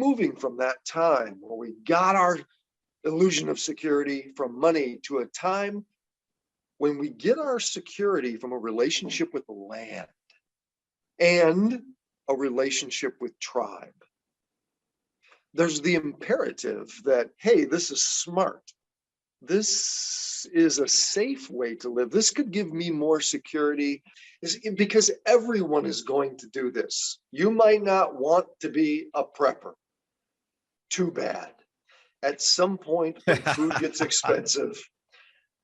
moving from that time where we got our illusion of security from money to a time when we get our security from a relationship with the land and a relationship with tribe. There's the imperative that, hey, this is smart. This is a safe way to live. This could give me more security, because everyone is going to do this. You might not want to be a prepper. Too bad. At some point, when food gets expensive,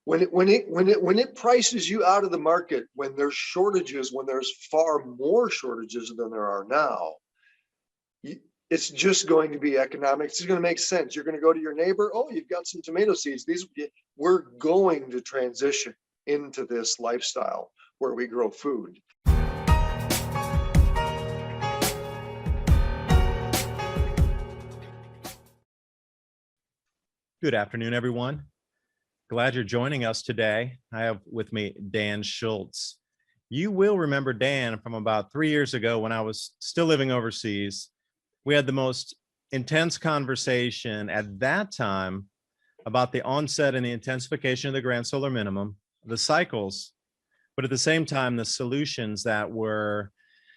when it prices you out of the market, when there's shortages, when there's far more shortages than there are now, it's just going to be economic. It's going to make sense. You're going to go to your neighbor. Oh, you've got some tomato seeds. We're going to transition into this lifestyle where we grow food. Good afternoon, everyone. Glad you're joining us today. I have with me Dan Schultz. You will remember Dan from about 3 years ago when I was still living overseas. We had the most intense conversation at that time about the onset and the intensification of the grand solar minimum, the cycles, but at the same time, the solutions that were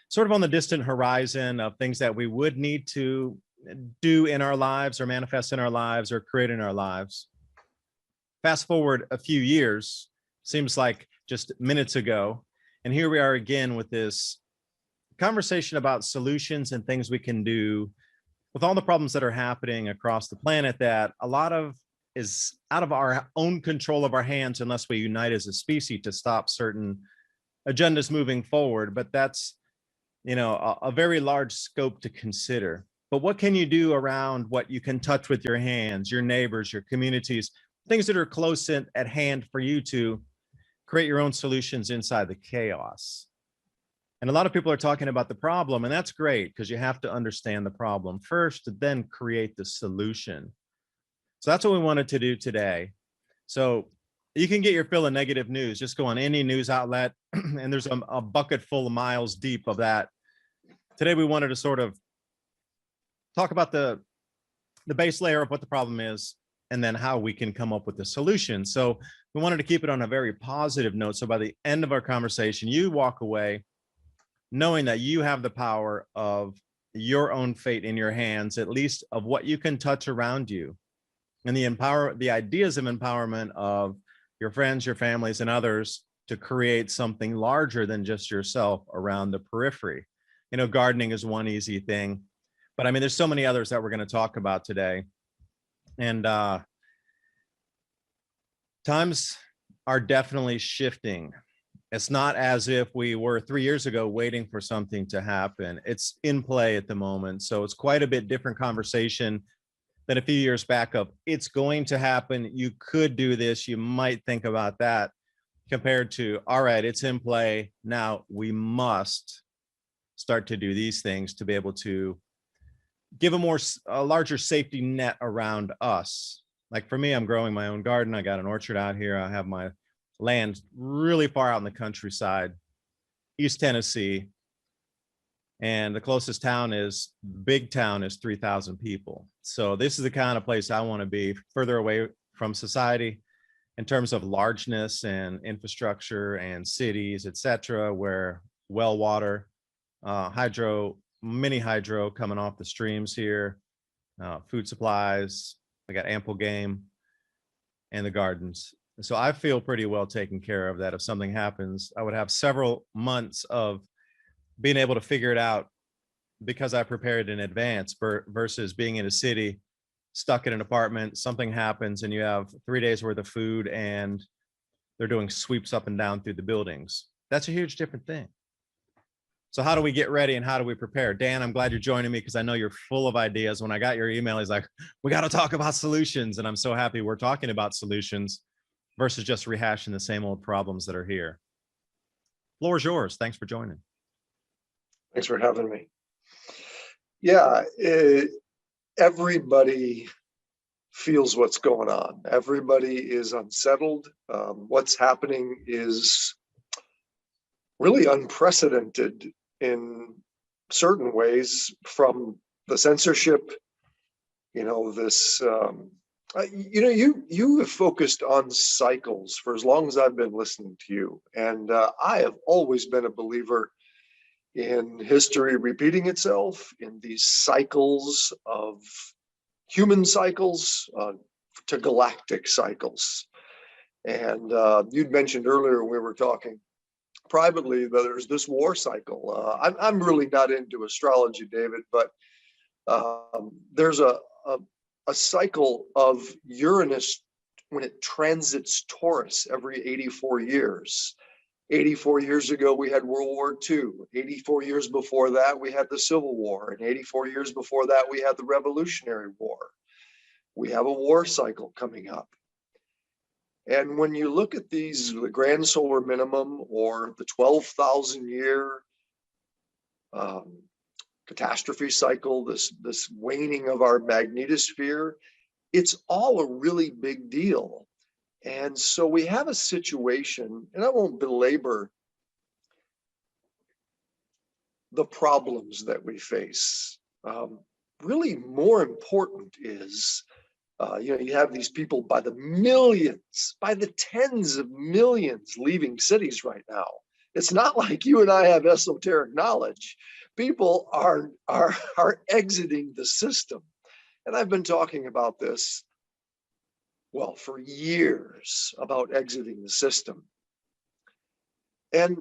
sort of on the distant horizon of things that we would need to do in our lives or manifest in our lives or create in our lives. Fast forward a few years, seems like just minutes ago, and here we are again with this conversation about solutions and things we can do with all the problems that are happening across the planet that a lot of is out of our own control of our hands unless we unite as a species to stop certain agendas moving forward. But that's, a very large scope to consider. But what can you do around what you can touch with your hands, your neighbors, your communities, things that are close at hand for you to create your own solutions inside the chaos? And a lot of people are talking about the problem, and that's great because you have to understand the problem first to then create the solution. So that's what we wanted to do today. So you can get your fill of negative news. Just go on any news outlet, and there's a bucket full of miles deep of that. Today, we wanted to sort of talk about the base layer of what the problem is, and then how we can come up with the solution. So we wanted to keep it on a very positive note. So by the end of our conversation, you walk away knowing that you have the power of your own fate in your hands, at least of what you can touch around you, and the ideas of empowerment of your friends, your families, and others to create something larger than just yourself around the periphery. Gardening is one easy thing, but I mean, there's so many others that we're going to talk about today. And times are definitely shifting. It's not as if we were 3 years ago waiting for something to happen. It's in play at the moment. So it's quite a bit different conversation than a few years back of it's going to happen. You could do this. You might think about that, compared to, all right, it's in play. Now we must start to do these things to be able to give a larger safety net around us. Like for me, I'm growing my own garden. I got an orchard out here. I have my land really far out in the countryside, East Tennessee. And the closest big town is 3,000 people. So this is the kind of place I want to be, further away from society in terms of largeness and infrastructure and cities, etc., where well water, mini hydro coming off the streams here, food supplies, I got ample game, and the gardens. So I feel pretty well taken care of that. If something happens, I would have several months of being able to figure it out because I prepared in advance versus being in a city, stuck in an apartment, something happens and you have 3 days worth of food and they're doing sweeps up and down through the buildings. That's a huge different thing. So how do we get ready and how do we prepare? Dan, I'm glad you're joining me because I know you're full of ideas. When I got your email, he's like, we got to talk about solutions. And I'm so happy we're talking about solutions versus just rehashing the same old problems that are here. Floor is yours. Thanks for joining. Thanks for having me. Yeah, everybody feels what's going on. Everybody is unsettled. What's happening is really unprecedented in certain ways, from the censorship You know, you have focused on cycles for as long as I've been listening to you. And I have always been a believer in history repeating itself, in these cycles of human cycles to galactic cycles. And you'd mentioned earlier when we were talking privately that there's this war cycle. I'm really not into astrology, David, but there's a cycle of Uranus when it transits Taurus every 84 years. 84 years ago, we had World War II. 84 years before that, we had the Civil War. And 84 years before that, we had the Revolutionary War. We have a war cycle coming up. And when you look at these, the grand solar minimum or the 12,000 year catastrophe cycle, this waning of our magnetosphere, it's all a really big deal. And so we have a situation, and I won't belabor the problems that we face. Really more important is, you have these people by the millions, by the tens of millions leaving cities right now. It's not like you and I have esoteric knowledge. People are exiting the system. And I've been talking about this, well, for years, about exiting the system. And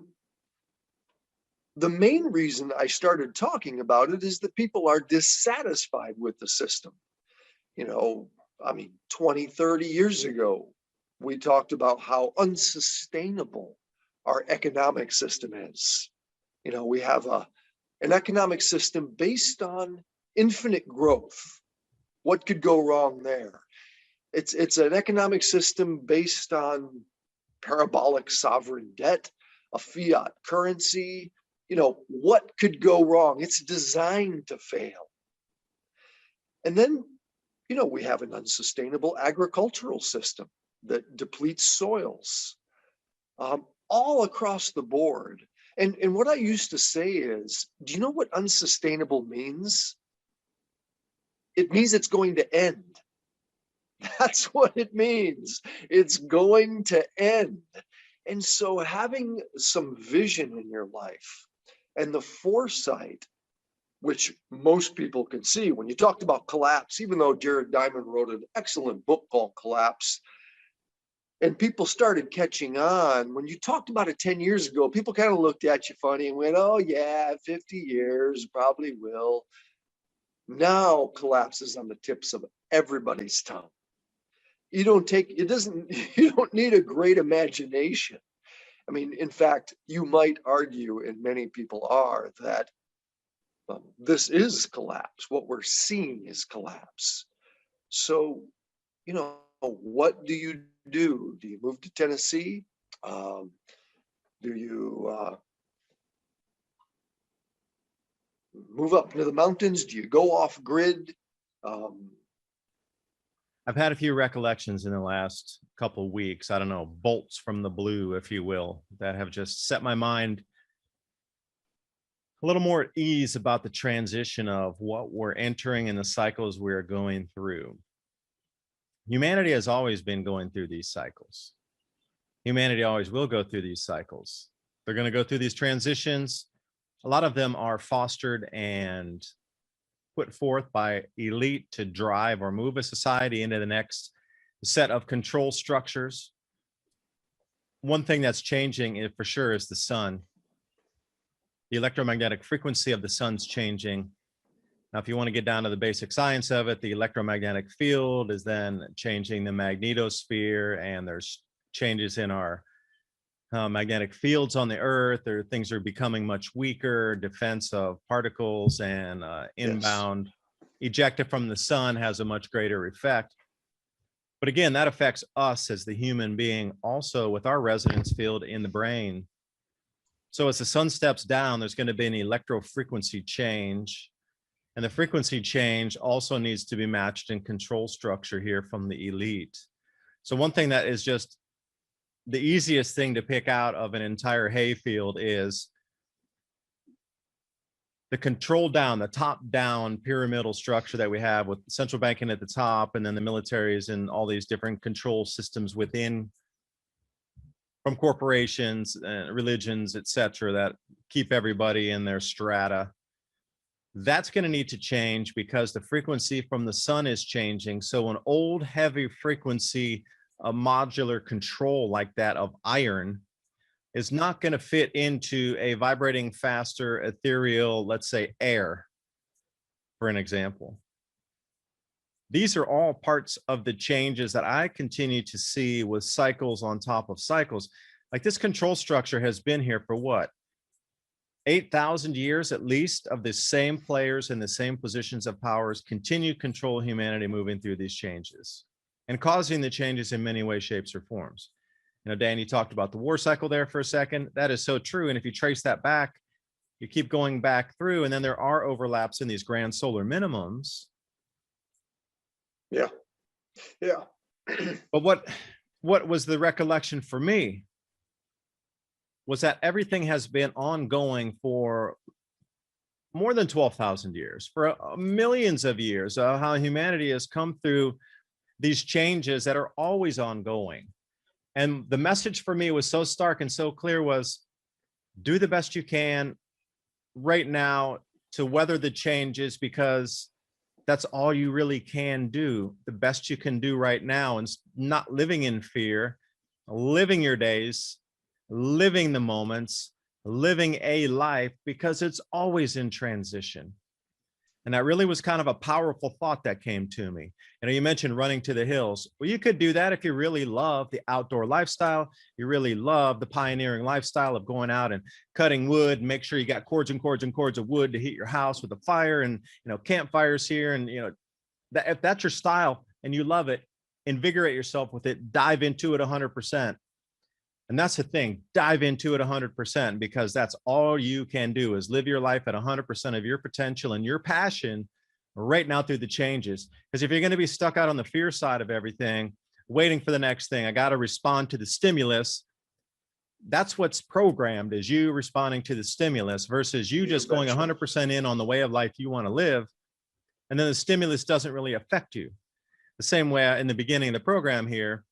the main reason I started talking about it is that people are dissatisfied with the system. You know, I mean, 20, 30 years ago, we talked about how unsustainable our economic system is. You know, we have an economic system based on infinite growth. What could go wrong there? It's an economic system based on parabolic sovereign debt, a fiat currency. You know, what could go wrong? It's designed to fail. And then, you know, we have an unsustainable agricultural system that depletes soils all across the board. And what I used to say is, do you know what unsustainable means? It means it's going to end. That's what it means. It's going to end. And so having some vision in your life and the foresight, which most people can see when you talked about collapse, even though Jared Diamond wrote an excellent book called Collapse, and people started catching on. When you talked about it 10 years ago, people kind of looked at you funny and went, oh yeah, 50 years, probably will. Now collapse is on the tips of everybody's tongue. You don't need a great imagination. I mean, in fact, you might argue, and many people are, that this is collapse. What we're seeing is collapse. So, you know, what do you do? Do you move to Tennessee? Do you move up into the mountains? Do you go off grid? I've had a few recollections in the last couple of weeks, I don't know, bolts from the blue, if you will, that have just set my mind a little more at ease about the transition of what we're entering and the cycles we're going through. Humanity has always been going through these cycles. Humanity always will go through these cycles. They're going to go through these transitions. A lot of them are fostered and put forth by elite to drive or move a society into the next set of control structures. One thing that's changing for sure is the sun. The electromagnetic frequency of the sun's changing. Now, if you want to get down to the basic science of it, the electromagnetic field is then changing the magnetosphere, and there's changes in our magnetic fields on the earth. Things are becoming much weaker. Defense of particles and inbound ejected from the sun has a much greater effect. But again, that affects us as the human being also with our resonance field in the brain. So as the sun steps down, there's going to be an electrofrequency change. And the frequency change also needs to be matched in control structure here from the elite. So one thing that is just the easiest thing to pick out of an entire hayfield is the control down, the top down pyramidal structure that we have with central banking at the top, and then the militaries and all these different control systems within, from corporations, religions, et cetera, that keep everybody in their strata. That's going to need to change because the frequency from the sun is changing. So an old heavy frequency, a modular control like that of iron is not going to fit into a vibrating faster ethereal, let's say air, for an example. These are all parts of the changes that I continue to see with cycles on top of cycles. Like this control structure has been here for what? 8,000 years at least, of the same players in the same positions of powers continue to control humanity moving through these changes and causing the changes in many ways, shapes, or forms. You know, Dan, you talked about the war cycle there for a second. That is so true. And if you trace that back, you keep going back through, and then there are overlaps in these grand solar minimums. Yeah. Yeah. But what was the recollection for me was that everything has been ongoing for more than 12,000 years, for millions of years, how humanity has come through these changes that are always ongoing. And the message for me was so stark and so clear was, do the best you can right now to weather the changes, because that's all you really can do. The best you can do right now, and not living in fear, living your days, living the moments, living a life, because it's always in transition. And that really was kind of a powerful thought that came to me. You know, you mentioned running to the hills. Well, you could do that if you really love the outdoor lifestyle. You really love the pioneering lifestyle of going out and cutting wood, and make sure you got cords and cords and cords of wood to heat your house with a fire, and, you know, campfires here. And, you know, that if that's your style and you love it, invigorate yourself with it, dive into it 100%. And that's the thing, dive into it 100%, because that's all you can do is live your life at 100% of your potential and your passion right now through the changes. Because if you're going to be stuck out on the fear side of everything, waiting for the next thing, I got to respond to the stimulus. That's what's programmed, is you responding to the stimulus versus you just going 100% in on the way of life you want to live. And then the stimulus doesn't really affect you. The same way in the beginning of the program here,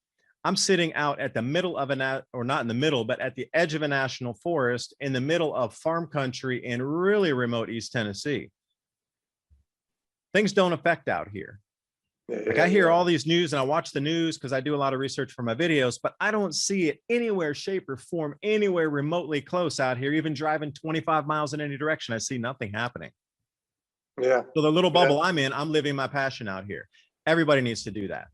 I'm sitting out at the middle of or not in the middle, but at the edge of a national forest in the middle of farm country in really remote East Tennessee. Things don't affect out here. Like I hear all these news, and I watch the news because I do a lot of research for my videos, but I don't see it anywhere, shape, or form, anywhere remotely close out here. Even driving 25 miles in any direction, I see nothing happening. Yeah. So the little bubble I'm in, I'm living my passion out here. Everybody needs to do that.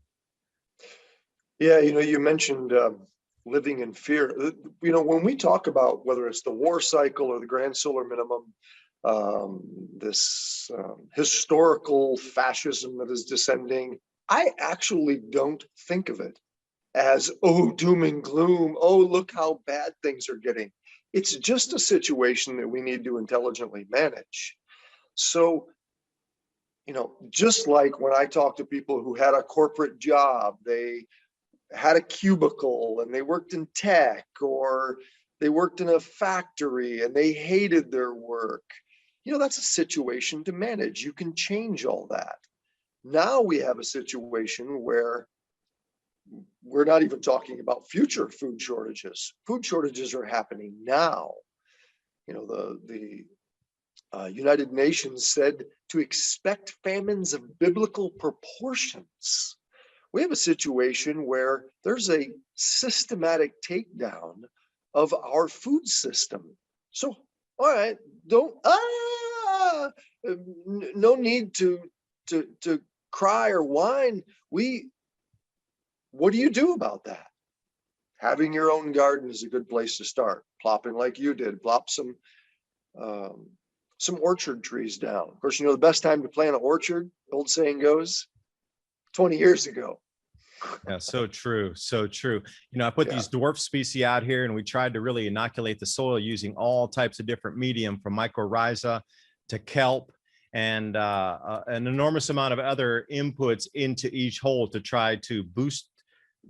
Yeah, you know, you mentioned living in fear. You know, when we talk about whether it's the war cycle or the grand solar minimum, this historical fascism that is descending, I actually don't think of it as, oh, doom and gloom. Oh, look how bad things are getting. It's just a situation that we need to intelligently manage. So, you know, just like when I talk to people who had a corporate job, they had a cubicle and they worked in tech, or they worked in a factory and they hated their work. You know, that's a situation to manage. You can change all that. Now we have a situation where we're not even talking about future food shortages. Food shortages are happening now. You know, the United Nations said to expect famines of biblical proportions. We have a situation where there's a systematic takedown of our food system. So, all right, no need to cry or whine. What do you do about that? Having your own garden is a good place to start. Plopping like you did, plop some orchard trees down. Of course, you know the best time to plant an orchard, the old saying goes, 20 years ago. Yeah, so true, so true. You know, I put these dwarf species out here, and we tried to really inoculate the soil using all types of different medium, from mycorrhiza to kelp, and an enormous amount of other inputs into each hole to try to boost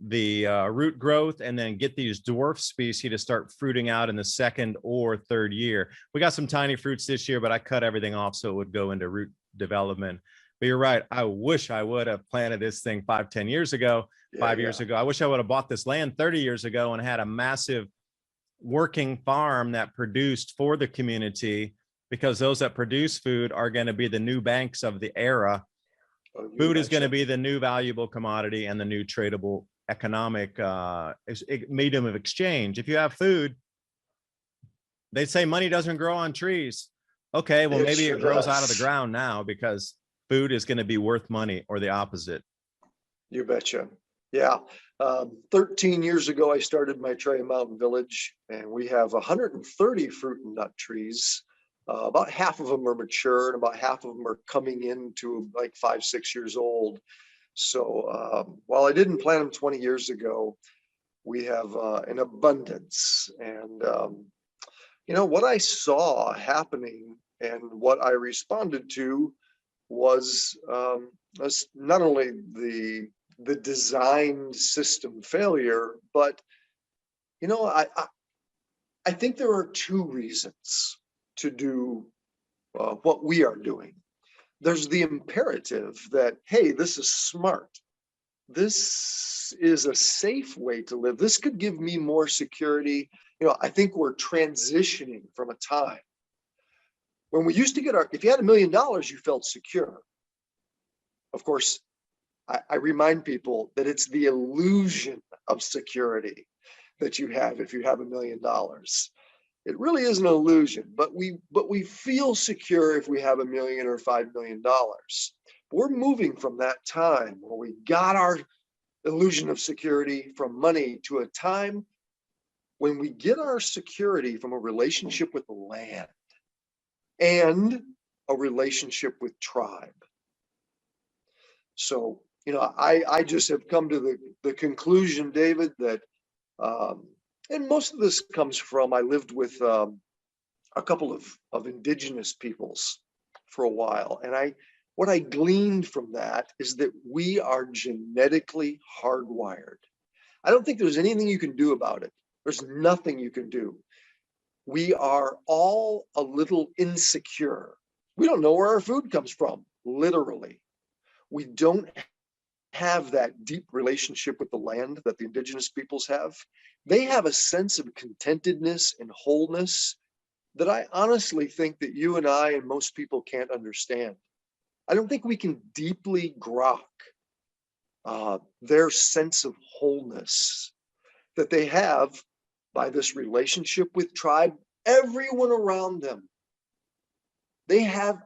root growth and then get these dwarf species to start fruiting out in the second or third year. We got some tiny fruits this year, but I cut everything off so it would go into root development. But you're right. I wish I would have planted this thing 5-10 years ago, 5 years ago. I wish I would have bought this land 30 years ago and had a massive working farm that produced for the community, because those that produce food are going to be the new banks of the era. Food is going to be the new valuable commodity and the new tradable economic medium of exchange. If you have food, they say money doesn't grow on trees. Okay, well, maybe it grows out of the ground now, because food is going to be worth money, or the opposite. You betcha. Yeah. 13 years ago, I started my Siskiyou Mountain village, and we have 130 fruit and nut trees. About half of them are mature, and about half of them are coming into like 5-6 years old. So while I didn't plant them 20 years ago, we have an abundance. And what I saw happening and what I responded to was not only the design system failure, but I think there are two reasons to do what we are doing. There's the imperative that, hey, this is smart. This is a safe way to live. This could give me more security. I think we're transitioning from a time when we used to get if you had $1 million, you felt secure. Of course, I remind people that it's the illusion of security that you have if you have $1 million. It really is an illusion, but we feel secure if we have $1 million or $5 million. We're moving from that time where we got our illusion of security from money to a time when we get our security from a relationship with the land and a relationship with tribe. So, I just have come to the conclusion, David, that, and most of this comes from, I lived with a couple of indigenous peoples for a while. And what I gleaned from that is that we are genetically hardwired. I don't think there's anything you can do about it. There's nothing you can do. We are all a little insecure. We don't know where our food comes from, literally. We don't have that deep relationship with the land that the indigenous peoples have. They have a sense of contentedness and wholeness that I honestly think that you and I and most people can't understand. I don't think we can deeply grok their sense of wholeness that they have by this relationship with tribe, everyone around them. They have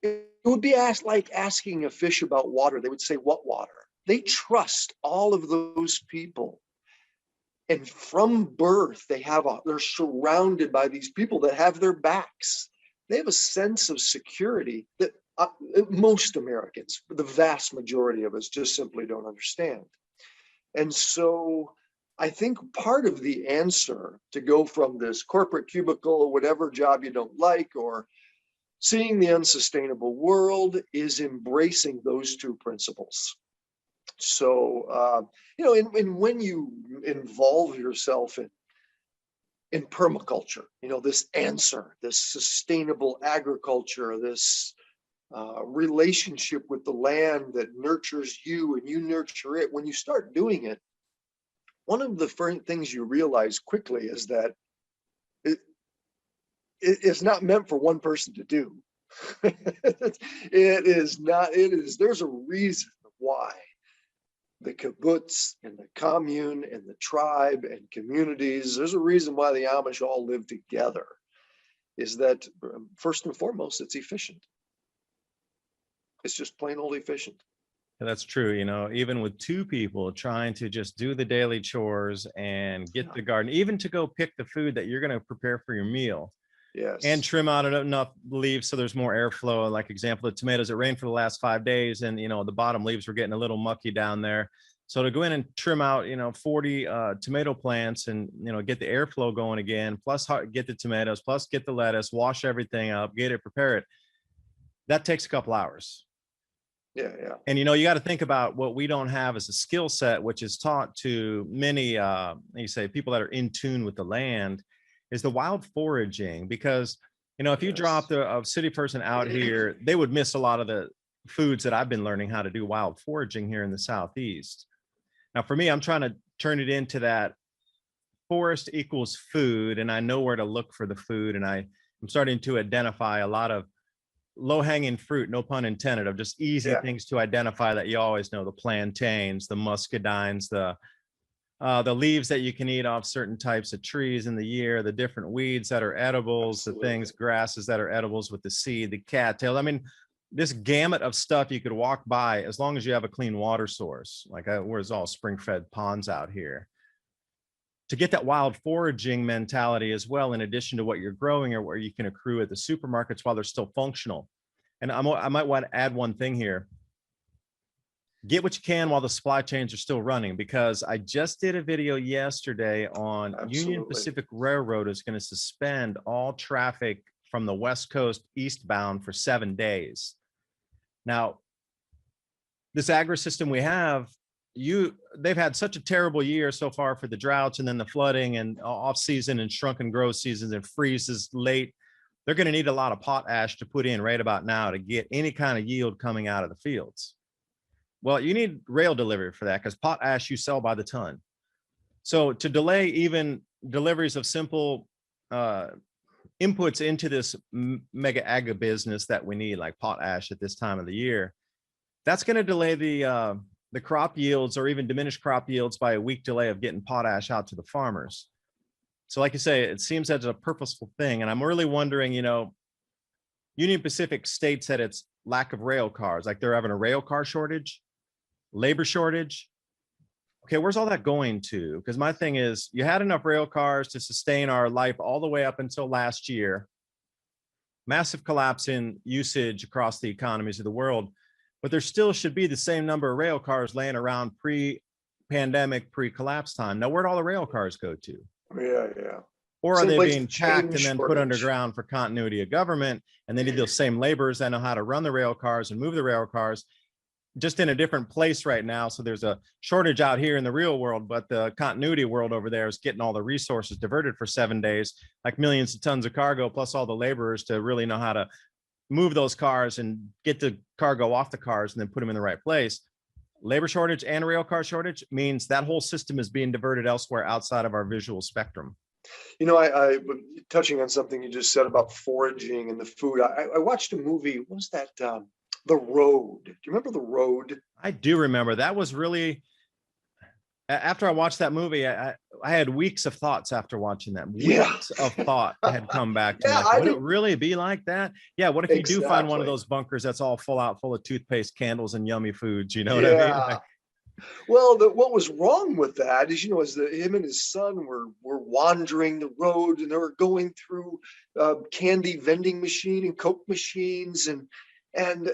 it would be like asking a fish about water. They would say, what water? They trust all of those people. And from birth, they're surrounded by these people that have their backs. They have a sense of security that most Americans, the vast majority of us, just simply don't understand. And so I think part of the answer to go from this corporate cubicle or whatever job you don't like, or seeing the unsustainable world, is embracing those two principles. So, and when you involve yourself in permaculture, this answer, this sustainable agriculture, this relationship with the land that nurtures you and you nurture it, when you start doing it, one of the first things you realize quickly is that it's not meant for one person to do. It is not, there's a reason why the kibbutz and the commune and the tribe and communities, there's a reason why the Amish all live together, is that first and foremost, it's efficient. It's just plain old efficient. That's true. Even with two people trying to just do the daily chores and get the garden, even to go pick the food that you're going to prepare for your meal. Yes. And trim out enough leaves so there's more airflow. Like example, the tomatoes, it rained for the last 5 days, and the bottom leaves were getting a little mucky down there. So to go in and trim out 40 tomato plants and get the airflow going again, plus get the tomatoes, plus get the lettuce, wash everything up, get it, prepare it. That takes a couple hours. Yeah. And, you know, you got to think about what we don't have as a skill set, which is taught to many, you say, people that are in tune with the land, is the wild foraging. Because, you know, if you Yes. dropped a city person out here, they would miss a lot of the foods that I've been learning how to do wild foraging here in the Southeast. Now, for me, I'm trying to turn it into that forest equals food, and I know where to look for the food. And I'm starting to identify a lot of low-hanging fruit, no pun intended, of just easy things to identify that you always know: the plantains, the muscadines, the leaves that you can eat off certain types of trees in the year, the different weeds that are edibles, Absolutely. the things, grasses that are edibles with the seed, the cattail. I mean, this gamut of stuff you could walk by as long as you have a clean water source. Like where's all spring-fed ponds out here. To get that wild foraging mentality as well, in addition to what you're growing or where you can accrue at the supermarkets while they're still functional. And I might want to add one thing here. Get what you can while the supply chains are still running, because I just did a video yesterday on Union Pacific Railroad is going to suspend all traffic from the West Coast eastbound for 7 days. Now, this agri system we have, they've had such a terrible year so far for the droughts and then the flooding and off season and shrunken growth seasons and freezes late. They're going to need a lot of potash to put in right about now to get any kind of yield coming out of the fields. Well, you need rail delivery for that, because potash you sell by the ton. So to delay even deliveries of simple inputs into this mega agri business that we need, like potash at this time of the year, that's going to delay the crop yields, or even diminish crop yields by a week delay of getting potash out to the farmers. So like you say, it seems that's a purposeful thing. And I'm really wondering, you know, Union Pacific states that it's lack of rail cars, like they're having a rail car shortage, labor shortage. Okay, where's all that going to? Because my thing is, you had enough rail cars to sustain our life all the way up until last year. Massive collapse in usage across the economies of the world. But there still should be the same number of rail cars laying around pre-pandemic, pre-collapse time. Now, where'd all the rail cars go to? Yeah. Or are they being packed and then put shortage. underground for continuity of government? And they need those same laborers that know how to run the rail cars and move the rail cars, just in a different place right now. So there's a shortage out here in the real world, but the continuity world over there is getting all the resources diverted for 7 days, like millions of tons of cargo, plus all the laborers to really know how to move those cars and get the cargo off the cars and then put them in the right place. Labor shortage and rail car shortage means that whole system is being diverted elsewhere outside of our visual spectrum. You know, I touching on something you just said about foraging and the food. I watched a movie. What was that? The Road. Do you remember The Road? I do remember. That was really, after I watched that movie, I had weeks of thoughts after watching that. Weeks of thought had come back to me. Like, would it really be like that? Yeah. What if you do find one of those bunkers that's all full of toothpaste, candles, and yummy foods? You know what I mean? Like, well, what was wrong with that is, you know, as him and his son were wandering the road, and they were going through candy vending machine and Coke machines, and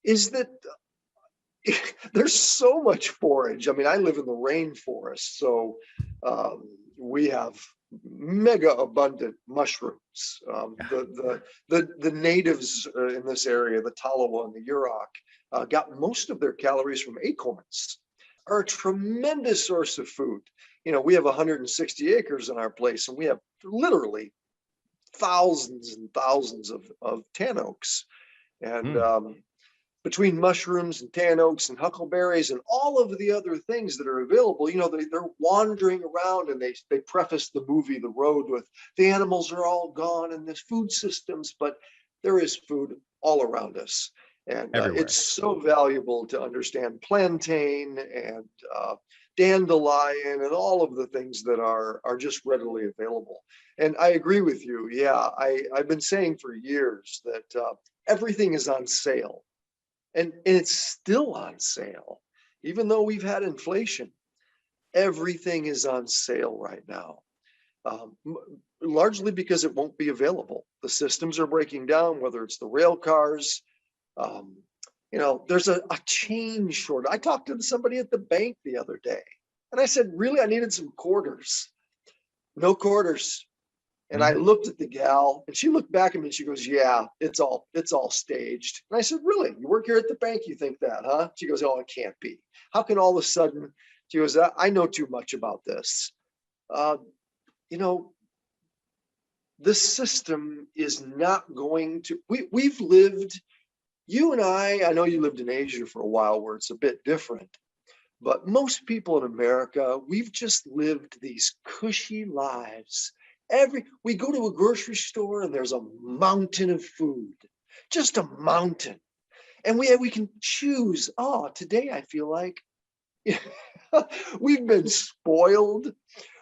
is that there's so much forage. I mean, I live in the rainforest, so we have mega abundant mushrooms. The natives in this area, the Talawa and the Yurok, got most of their calories from acorns. Are a tremendous source of food. You know, we have 160 acres in our place, and we have literally thousands and thousands of tan oaks. And between mushrooms and tan oaks and huckleberries and all of the other things that are available, you know, they're wandering around, and they preface the movie The Road with the animals are all gone and there's food systems, but there is food all around us. And it's so valuable to understand plantain and dandelion and all of the things that are just readily available. And I agree with you. Yeah, I've been saying for years that everything is on sale. And it's still on sale, even though we've had inflation. Everything is on sale right now, largely because it won't be available. The systems are breaking down, whether it's the rail cars. You know, there's a change short. I talked to somebody at the bank the other day, and I said, really, I needed some quarters. No quarters. And I looked at the gal and she looked back at me and she goes, yeah, it's all staged. And I said, really? You work here at the bank? You think that, huh? She goes, oh, it can't be. How can all of a sudden, she goes, I know too much about this. You know, this system is not going to, we've lived, you and I know you lived in Asia for a while where it's a bit different, but most people in America, we've just lived these cushy lives. We go to a grocery store and there's a mountain of food, just a mountain. And we can choose, oh, today I feel like we've been spoiled.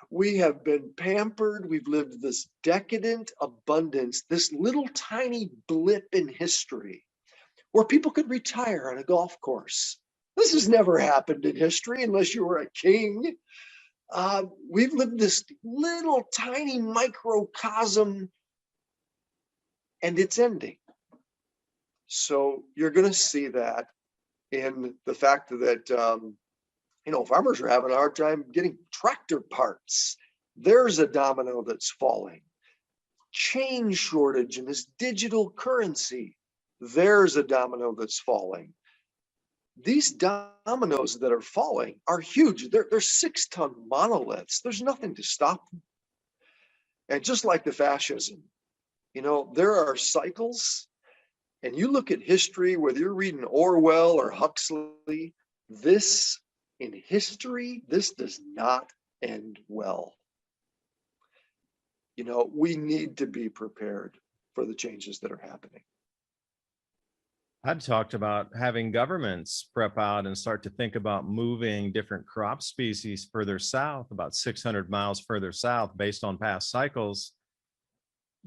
We have been pampered. We've lived this decadent abundance, this little tiny blip in history where people could retire on a golf course. This has never happened in history unless you were a king. We've lived this little tiny microcosm and it's ending. So you're going to see that in the fact that, farmers are having a hard time getting tractor parts. There's a domino that's falling. Chain shortage in this digital currency. There's a domino that's falling. These dominoes that are falling are huge. They're 6-ton monoliths. There's nothing to stop them. And just like the fascism, there are cycles. And you look at history, whether you're reading Orwell or Huxley, this does not end well. We need to be prepared for the changes that are happening. I'd talked about having governments prep out and start to think about moving different crop species further south, about 600 miles further south, based on past cycles.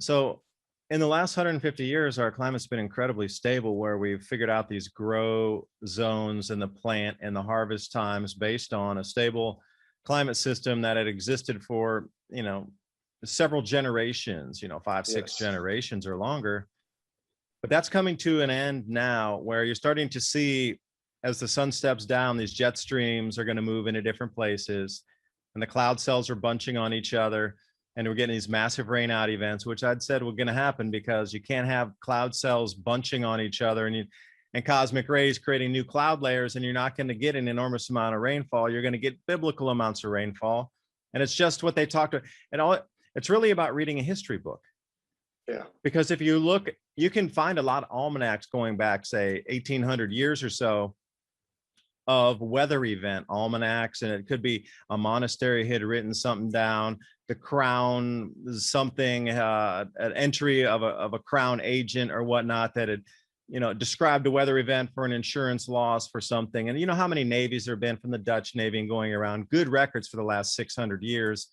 So in the last 150 years, our climate's been incredibly stable, where we've figured out these grow zones in the plant and the harvest times based on a stable climate system that had existed for, several generations, 5, 6 generations or longer. But that's coming to an end now, where you're starting to see, as the sun steps down, these jet streams are going to move into different places, and the cloud cells are bunching on each other. And we're getting these massive rain out events, which I'd said were going to happen because you can't have cloud cells bunching on each other and cosmic rays creating new cloud layers, and you're not going to get an enormous amount of rainfall. You're going to get biblical amounts of rainfall. And it's just what they talked about. And it's really about reading a history book. Yeah. Because if you look, you can find a lot of almanacs going back, say, 1800 years or so, of weather event almanacs, and it could be a monastery had written something down, the crown something, an entry of a crown agent or whatnot that had described a weather event for an insurance loss for something. And how many navies there have been from the Dutch Navy and going around, good records for the last 600 years.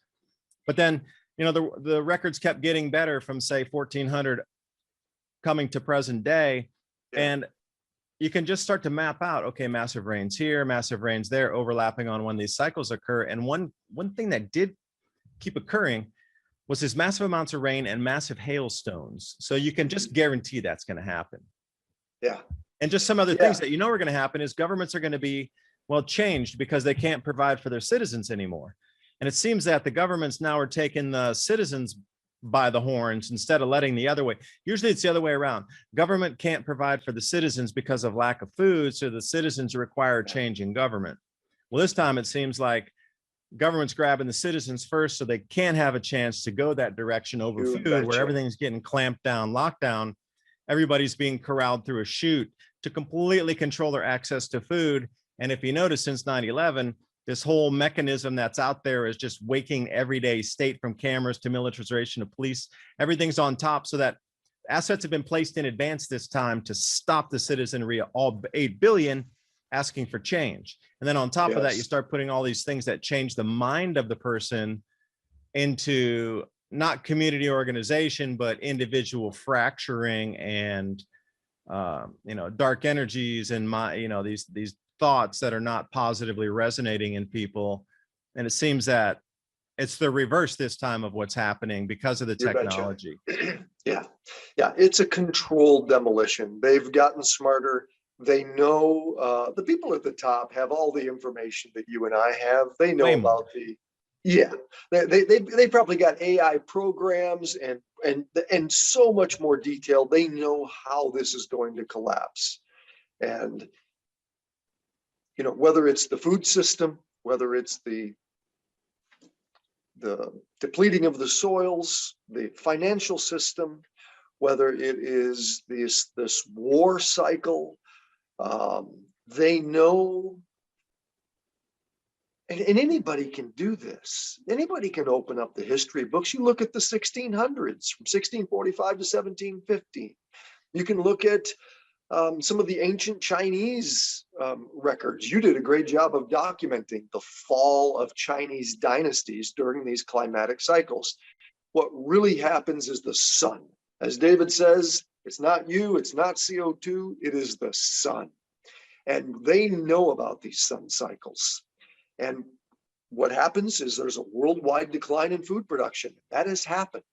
But then the records kept getting better from, say, 1400 coming to present day. And you can just start to map out, okay, massive rains here, massive rains there, overlapping on when these cycles occur. And one thing that did keep occurring was this massive amounts of rain and massive hailstones. So you can just guarantee that's going to happen. Yeah. And just some other things that are going to happen is governments are going to be, changed because they can't provide for their citizens anymore. And it seems that the governments now are taking the citizens by the horns instead of letting the other way. Usually it's the other way around. Government can't provide for the citizens because of lack of food, so the citizens require a change in government. Well, this time it seems like government's grabbing the citizens first so they can't have a chance to go that direction over food, where everything's getting clamped down, locked down. Everybody's being corralled through a chute to completely control their access to food. And if you notice, since 9/11, this whole mechanism that's out there is just waking everyday state, from cameras to militarization to police. Everything's on top, so that assets have been placed in advance this time to stop the citizenry, all 8 billion, asking for change. And then on top of that, you start putting all these things that change the mind of the person into not community organization, but individual fracturing and, dark energies and these thoughts that are not positively resonating in people. And it seems that it's the reverse this time of what's happening because of the technology. Yeah. It's a controlled demolition. They've gotten smarter. They know, the people at the top have all the information that you and I have. They know about Yeah, they probably got AI programs and so much more detail. They know how this is going to collapse. And whether it's the food system, whether it's the depleting of the soils, the financial system, whether it is this war cycle, they know. And anybody can do this. Anybody can open up the history books. You look at the 1600s, from 1645 to 1715. You can look at some of the ancient Chinese records. You did a great job of documenting the fall of Chinese dynasties during these climatic cycles. What really happens is the sun. As David says, it's not you, it's not CO2, it is the sun. And they know about these sun cycles. And what happens is there's a worldwide decline in food production. That has happened.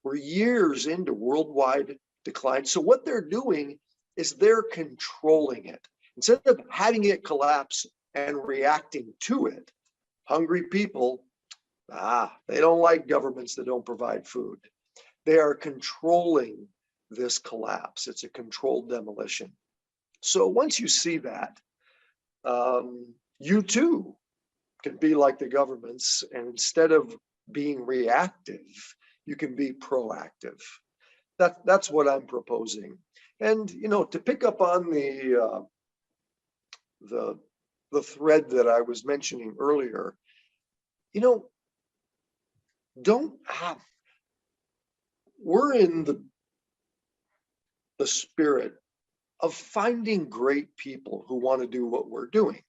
We're years into worldwide decline. So what they're doing is they're controlling it. Instead of having it collapse and reacting to it, hungry people, they don't like governments that don't provide food. They are controlling this collapse. It's a controlled demolition. So once you see that, you too can be like the governments, and instead of being reactive, you can be proactive. That's what I'm proposing. And to pick up on the thread that I was mentioning earlier, we're in the spirit of finding great people who want to do what we're doing.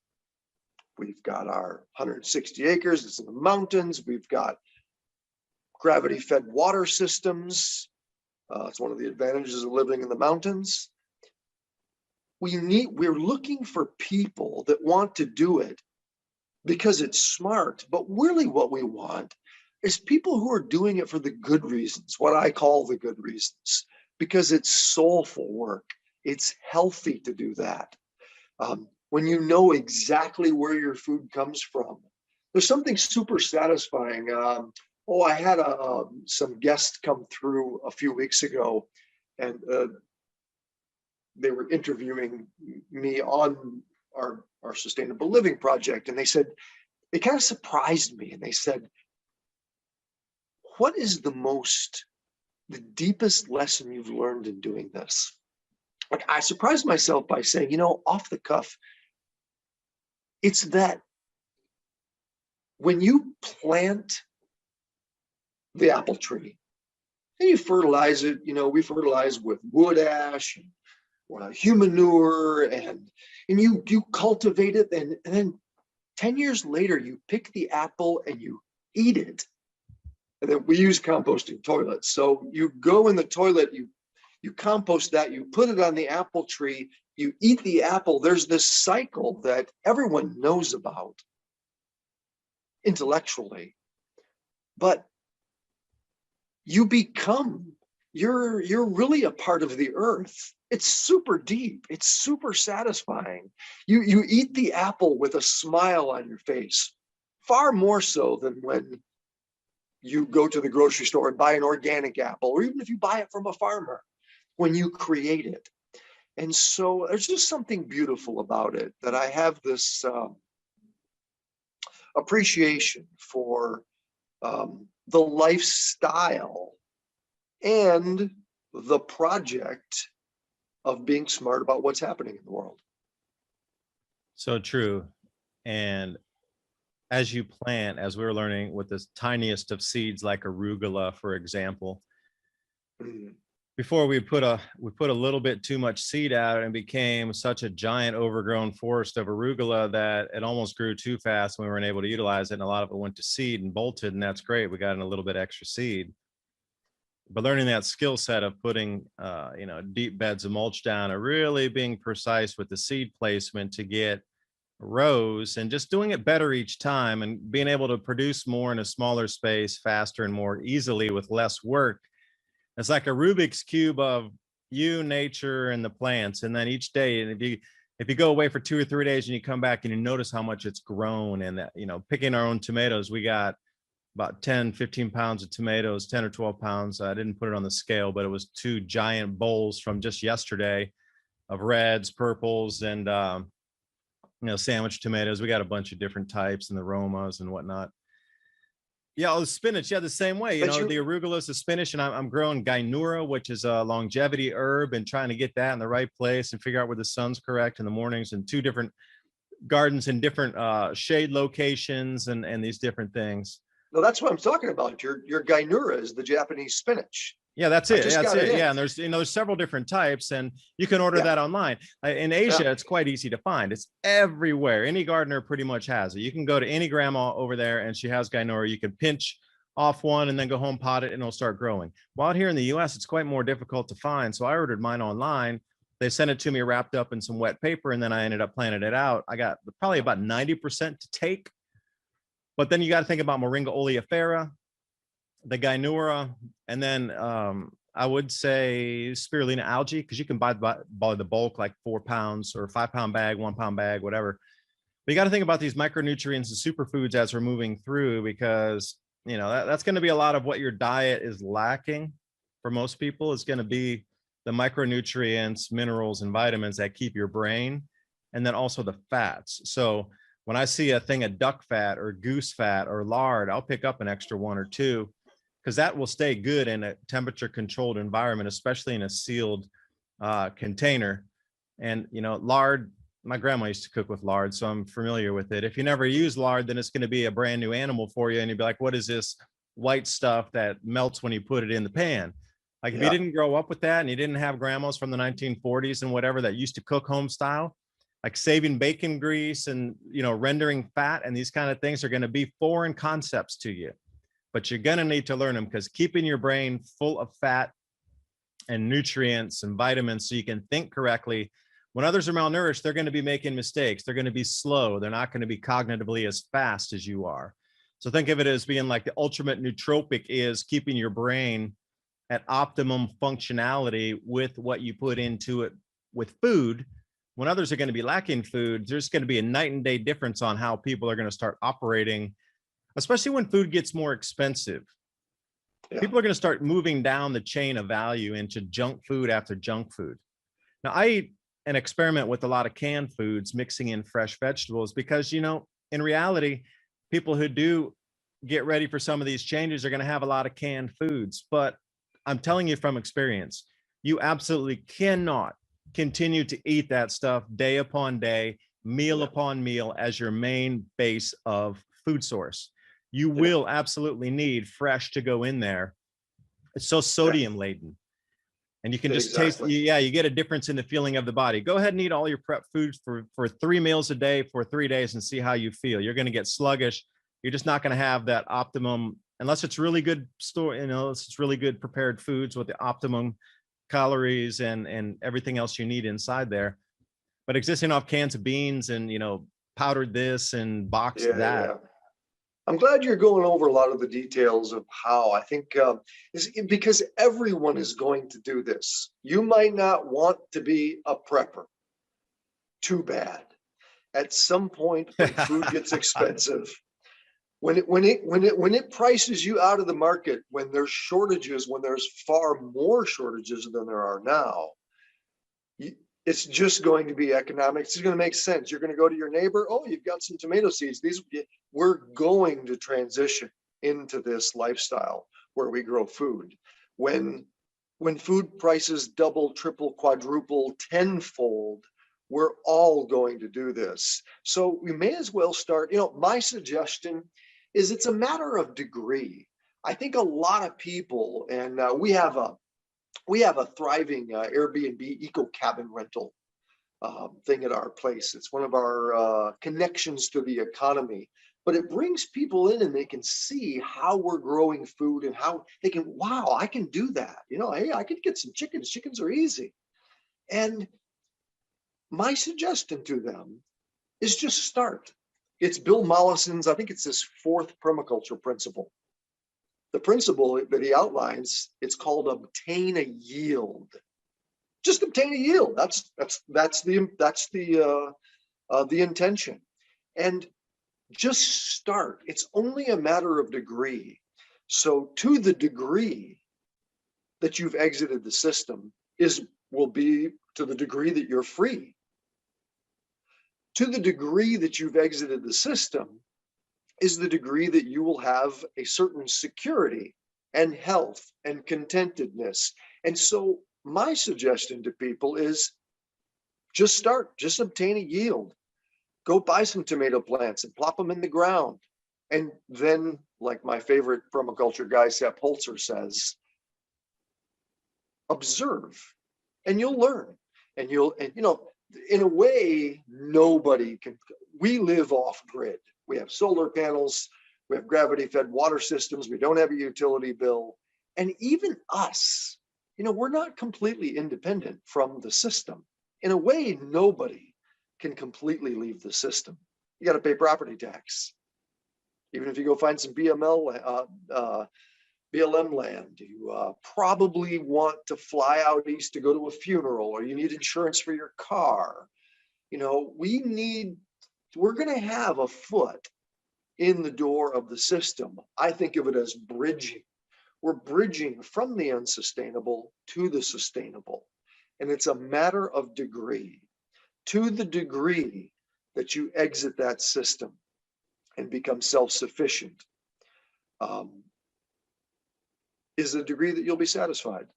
We've got our 160 acres, it's in the mountains. We've got gravity-fed water systems. It's one of the advantages of living in the mountains. We're looking for people that want to do it because it's smart, but really what we want is people who are doing it for the good reasons, what I call the good reasons, because it's soulful work. It's healthy to do that. When you know exactly where your food comes from, there's something super satisfying. I had some guests come through a few weeks ago, and they were interviewing me on our sustainable living project. And they said, it kind of surprised me. And they said, what is the deepest lesson you've learned in doing this? Like, I surprised myself by saying, off the cuff, it's that when you plant the apple tree and you fertilize it, we fertilize with wood ash and human manure, and you cultivate it, and then 10 years later you pick the apple and you eat it. And then we use composting toilets. So you go in the toilet, you compost that, you put it on the apple tree, you eat the apple. There's this cycle that everyone knows about intellectually, but you're really a part of the earth. It's super deep. It's super satisfying. You eat the apple with a smile on your face, far more so than when you go to the grocery store and buy an organic apple, or even if you buy it from a farmer, when you create it. And so there's just something beautiful about it, that I have this appreciation for the lifestyle and the project of being smart about what's happening in the world. So true. And as you plant, as we were learning with the tiniest of seeds, like arugula, for example, before we put a little bit too much seed out, and became such a giant overgrown forest of arugula that it almost grew too fast and we weren't able to utilize it. And a lot of it went to seed and bolted, and that's great. We got in a little bit extra seed. But learning that skill set of putting, deep beds of mulch down, or really being precise with the seed placement to get rows, and just doing it better each time, and being able to produce more in a smaller space, faster and more easily with less work. It's like a Rubik's cube of you, nature, and the plants. And then each day, and if you go away for 2 or 3 days and you come back and you notice how much it's grown, and that, picking our own tomatoes, we got about 10, 15 pounds of tomatoes, 10 or 12 pounds. I didn't put it on the scale, but it was 2 giant bowls from just yesterday of reds, purples, and sandwich tomatoes. We got a bunch of different types and the aromas and whatnot. Yeah, the spinach. Yeah, the same way. The arugula is the spinach, and I'm growing Gynura, which is a longevity herb, and trying to get that in the right place and figure out where the sun's correct in the mornings, and 2 different gardens in different shade locations and these different things. No, that's what I'm talking about. Your Gynura is the Japanese spinach. Yeah, that's it. That's it. Yeah, and there's several different types, and you can order that online. In Asia, it's quite easy to find. It's everywhere. Any gardener pretty much has it. You can go to any grandma over there, and she has Gynura. You can pinch off one and then go home, pot it, and it'll start growing. While out here in the U.S., it's quite more difficult to find. So I ordered mine online. They sent it to me wrapped up in some wet paper, and then I ended up planting it out. I got probably about 90% to take. But then you got to think about Moringa oleifera, the Gynura, and then I would say spirulina algae, because you can buy the bulk, like 4 pounds or 5 pound bag, 1 pound bag, whatever. But you got to think about these micronutrients and superfoods as we're moving through, because that's going to be a lot of what your diet is lacking for most people. Is going to be the micronutrients, minerals, and vitamins that keep your brain, and then also the fats. So when I see a thing of duck fat or goose fat or lard, I'll pick up an extra 1 or 2, because that will stay good in a temperature controlled environment, especially in a sealed container. And, lard, my grandma used to cook with lard, so I'm familiar with it. If you never use lard, then it's going to be a brand new animal for you. And you'd be like, what is this white stuff that melts when you put it in the pan? Like if you didn't grow up with that, and you didn't have grandmas from the 1940s and whatever that used to cook home style, like saving bacon grease and, rendering fat and these kind of things are going to be foreign concepts to you. But you're going to need to learn them, because keeping your brain full of fat and nutrients and vitamins so you can think correctly. When others are malnourished, they're going to be making mistakes. They're going to be slow. They're not going to be cognitively as fast as you are. So think of it as being like the ultimate nootropic is keeping your brain at optimum functionality with what you put into it with food. When others are going to be lacking food, there's going to be a night and day difference on how people are going to start operating, especially when food gets more expensive. People are going to start moving down the chain of value into junk food after junk food. Now, I eat and experiment with a lot of canned foods, mixing in fresh vegetables, because, in reality, people who do get ready for some of these changes are going to have a lot of canned foods. But I'm telling you from experience, you absolutely cannot continue to eat that stuff day upon day, meal upon meal as your main base of food source. You will absolutely need fresh to go in there. It's so sodium laden. And you can just taste, you get a difference in the feeling of the body. Go ahead and eat all your prep foods for 3 meals a day for 3 days and see how you feel. You're going to get sluggish. You're just not going to have that optimum, unless it's really good it's really good prepared foods with the optimum calories and everything else you need inside there. But existing off cans of beans and, powdered this and boxed that. Yeah. I'm glad you're going over a lot of the details of how. I think because everyone is going to do this. You might not want to be a prepper. Too bad. At some point, when food gets expensive, when it prices you out of the market, when there's shortages, when there's far more shortages than there are now, it's just going to be economic. It's going to make sense. You're going to go to your neighbor. Oh, you've got some tomato seeds. We're going to transition into this lifestyle where we grow food. When food prices double, triple, quadruple, tenfold, we're all going to do this. So we may as well start. My suggestion is it's a matter of degree. I think a lot of people, and we have a thriving Airbnb eco cabin rental thing at our place. It's one of our connections to the economy, but it brings people in and they can see how we're growing food and how they can, wow, I can do that. Hey, I could get some chickens. Chickens are easy. And my suggestion to them is just start. It's Bill Mollison's, I think it's his 4th permaculture principle. The principle that he outlines, it's called obtain a yield. Just obtain a yield. That's the intention. And just start. It's only a matter of degree. So to the degree that you've exited the system will be to the degree that you're free. To the degree that you've exited the system is the degree that you will have a certain security and health and contentedness. And so my suggestion to people is just start, just obtain a yield. Go buy some tomato plants and plop them in the ground. And then, like my favorite permaculture guy, Sepp Holzer, says, observe and you'll learn. And in a way, nobody can. We live off grid. We have solar panels, we have gravity fed water systems, we don't have a utility bill. And even us, we're not completely independent from the system. In a way, nobody can completely leave the system. You got to pay property tax. Even if you go find some BLM land, you probably want to fly out east to go to a funeral, or you need insurance for your car. We're going to have a foot in the door of the system. I think of it as bridging. We're bridging from the unsustainable to the sustainable. And it's a matter of degree. To the degree that you exit that system and become self-sufficient, is the degree that you'll be satisfied.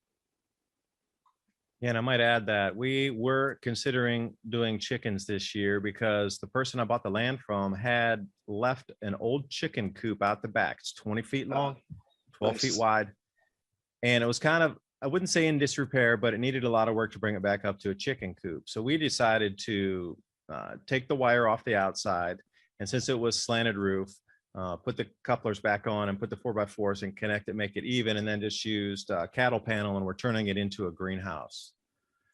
Yeah, and I might add that we were considering doing chickens this year because the person I bought the land from had left an old chicken coop out the back. It's 20 feet long, 12 Nice. feet wide. And it was kind of, I wouldn't say in disrepair, but it needed a lot of work to bring it back up to a chicken coop. So we decided to take the wire off the outside. And since it was slanted roof, put the couplers back on and put the 4x4s and connect it, make it even, and then just used a cattle panel, and we're turning it into a greenhouse.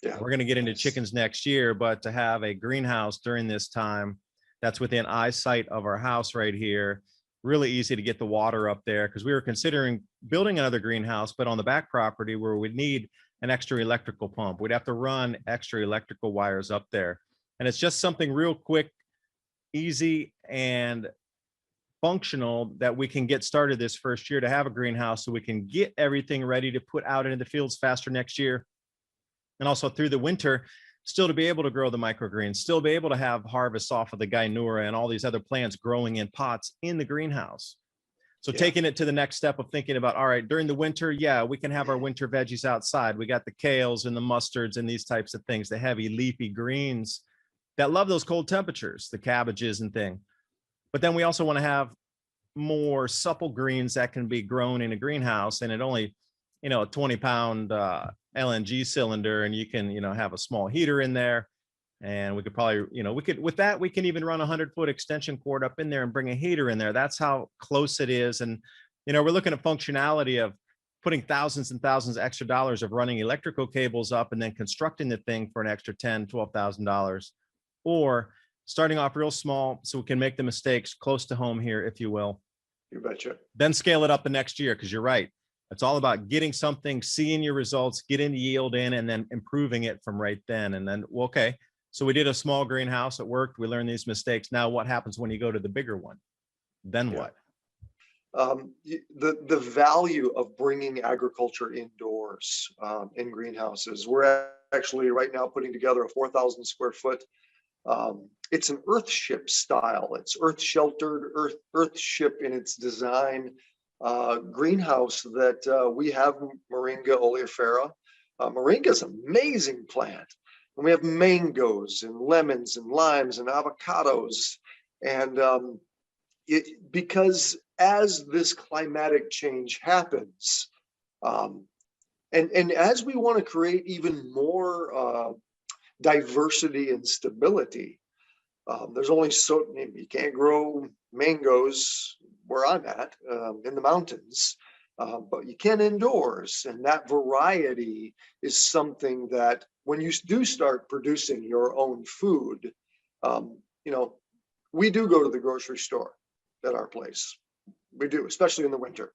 Yeah. We're going to get into chickens next year, but to have a greenhouse during this time that's within eyesight of our house right here, really easy to get the water up there, because we were considering building another greenhouse, but on the back property where we'd need an extra electrical pump. We'd have to run extra electrical wires up there. And it's just something real quick, easy, and functional that we can get started this first year to have a greenhouse so we can get everything ready to put out into the fields faster next year. And also through the winter, still to be able to grow the microgreens, still be able to have harvests off of the Gynura and all these other plants growing in pots in the greenhouse. So taking it to the next step of thinking about, all right, during the winter, yeah, we can have our winter veggies outside. We got the kales and the mustards and these types of things, the heavy leafy greens that love those cold temperatures, the cabbages and thing. But then we also want to have more supple greens that can be grown in a greenhouse, and it only, a 20-pound LNG cylinder, and you can, have a small heater in there. And we could probably, with that, we can even run a 100-foot extension cord up in there and bring a heater in there. That's how close it is. And, we're looking at functionality of putting thousands and thousands of extra dollars of running electrical cables up and then constructing the thing for an extra $10,000, $12,000, or starting off real small so we can make the mistakes close to home here, if you will. You betcha. Then scale it up the next year, because you're right. It's all about getting something, seeing your results, getting the yield in, and then improving it from right then. And then, well, okay, so we did a small greenhouse. It worked. We learned these mistakes. Now what happens when you go to the bigger one? Then what? The value of bringing agriculture indoors in greenhouses. We're actually right now putting together a 4,000 square foot. It's an earthship style. It's earth sheltered, earthship in its design greenhouse that we have Moringa oleifera. Moringa is an amazing plant. And we have mangoes and lemons and limes and avocados. And because as this climatic change happens, and as we want to create even more diversity and stability, there's only so, you can't grow mangoes where I'm at in the mountains, but you can indoors. And that variety is something that when you do start producing your own food, we do go to the grocery store at our place. We do, especially in the winter.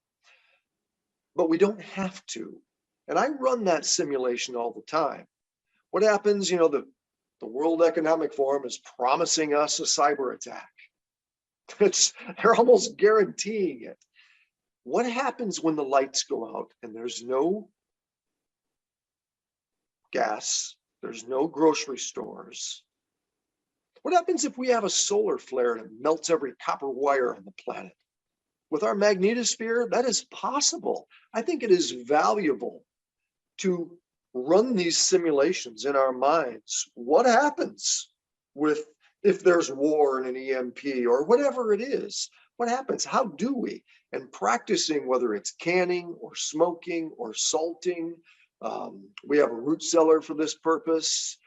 But we don't have to. And I run that simulation all the time. What happens, the World Economic Forum is promising us a cyber attack. They're almost guaranteeing it. What happens when the lights go out and there's no gas, there's no grocery stores? What happens if we have a solar flare and it melts every copper wire on the planet? With our magnetosphere, that is possible. I think it is valuable to run these simulations in our minds. What happens if there's war and an EMP or whatever it is? What happens? How do we? And practicing, whether it's canning or smoking or salting, we have a root cellar for this purpose.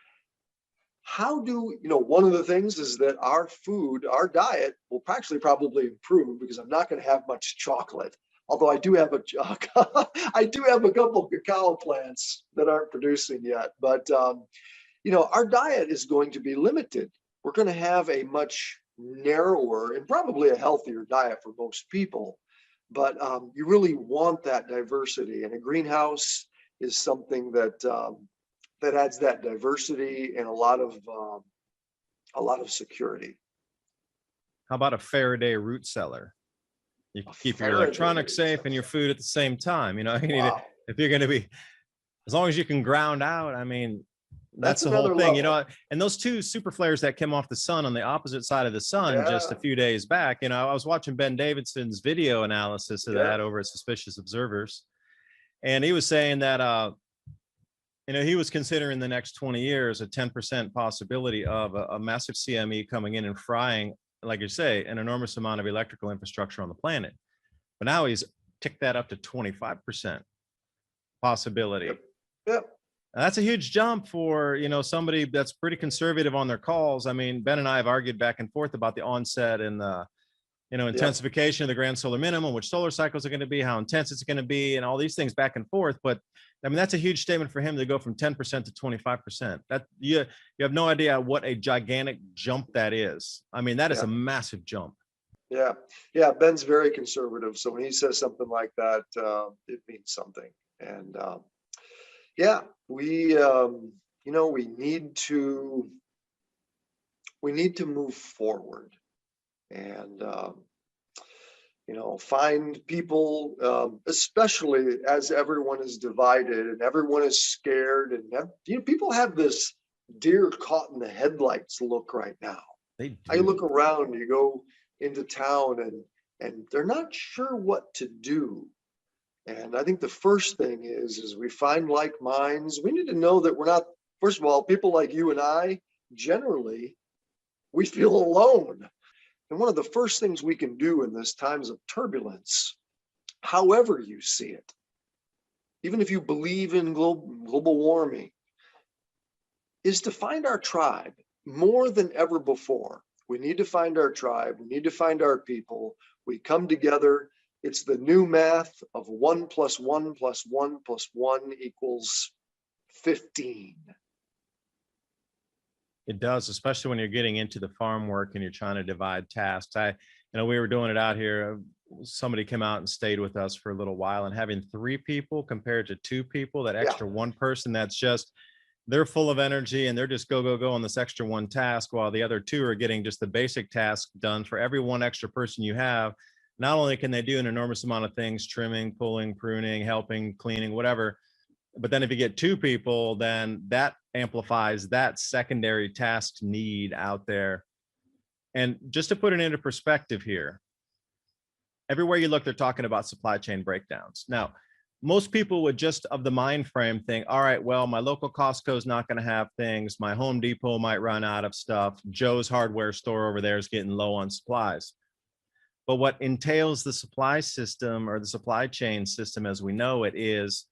One of the things is that our food, our diet will actually probably improve, because I'm not going to have much chocolate. Although I do have I do have a couple of cacao plants that aren't producing yet. But our diet is going to be limited. We're going to have a much narrower and probably a healthier diet for most people. But you really want that diversity, and a greenhouse is something that adds that diversity and a lot of security. How about a Faraday Root cellar? You can keep your Faraday electronics root safe cellar. and your food at the same time. Wow. If you're going to be, as long as you can ground out, I mean, that's the whole another thing, level. and those two super flares that came off the sun on the opposite side of the sun just a Yeah. few days back, I was watching Ben Davidson's video analysis of that over at Suspicious Observers. And he was saying that, he was considering the next 20 years a 10% possibility of a massive CME coming in and frying, like you say, an enormous amount of electrical infrastructure on the planet. But now he's ticked that up to 25% possibility. Yep. Now, that's a huge jump for, somebody that's pretty conservative on their calls. I mean, Ben and I have argued back and forth about the onset and the, intensification of the grand solar minimum, which solar cycles are going to be, how intense it's going to be, and all these things back and forth. But I mean, that's a huge statement for him to go from 10% to 25%. That you have no idea what a gigantic jump that is. I mean, that is a massive jump. Yeah. Ben's very conservative. So when he says something like that, it means something. And we need to move forward and, find people, especially as everyone is divided and everyone is scared. And people have this deer caught in the headlights look right now. They do. I look around, you go into town and they're not sure what to do. And I think the first thing is we find like minds. We need to know that we're not, first of all, people like you and I, generally, we feel alone. And one of the first things we can do in this times of turbulence, however you see it, even if you believe in global warming, is to find our tribe more than ever before. We need to find our tribe. We need to find our people. We come together. It's the new math of 1 + 1 + 1 + 1 = 15. It does, especially when you're getting into the farm work and you're trying to divide tasks. We were doing it out here. Somebody came out and stayed with us for a little while, and having 3 people compared to 2 people, that extra one person, that's just, they're full of energy and they're just go on this extra one task, while the other 2 are getting just the basic task done. For every one extra person you have, not only can they do an enormous amount of things, trimming, pulling, pruning, helping, cleaning, whatever, but then if you get 2 people, then that amplifies that secondary task need out there. And just to put it into perspective here, everywhere you look, they're talking about supply chain breakdowns. Now, most people would just of the mind frame think, all right, well, my local Costco is not going to have things. My Home Depot might run out of stuff. Joe's hardware store over there is getting low on supplies. But what entails the supply system, or the supply chain system as we know it, is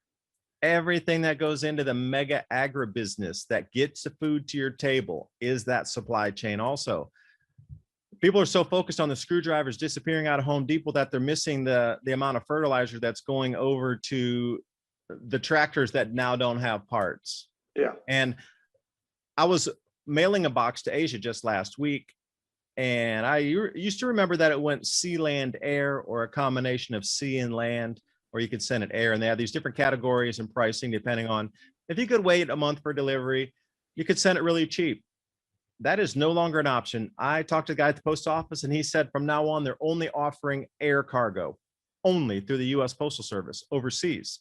everything that goes into the mega agribusiness that gets the food to your table is that supply chain also. People are so focused on the screwdrivers disappearing out of Home Depot that they're missing the amount of fertilizer that's going over to the tractors that now don't have parts. Yeah. And I was mailing a box to Asia just last week, and I used to remember that it went sea, land, air, or a combination of sea and land, or you could send it air. And they have these different categories and pricing depending on if you could wait a month for delivery, you could send it really cheap. that is no longer an option. I talked to the guy at the post office and he said from now on, they're only offering air cargo only through the US Postal Service overseas.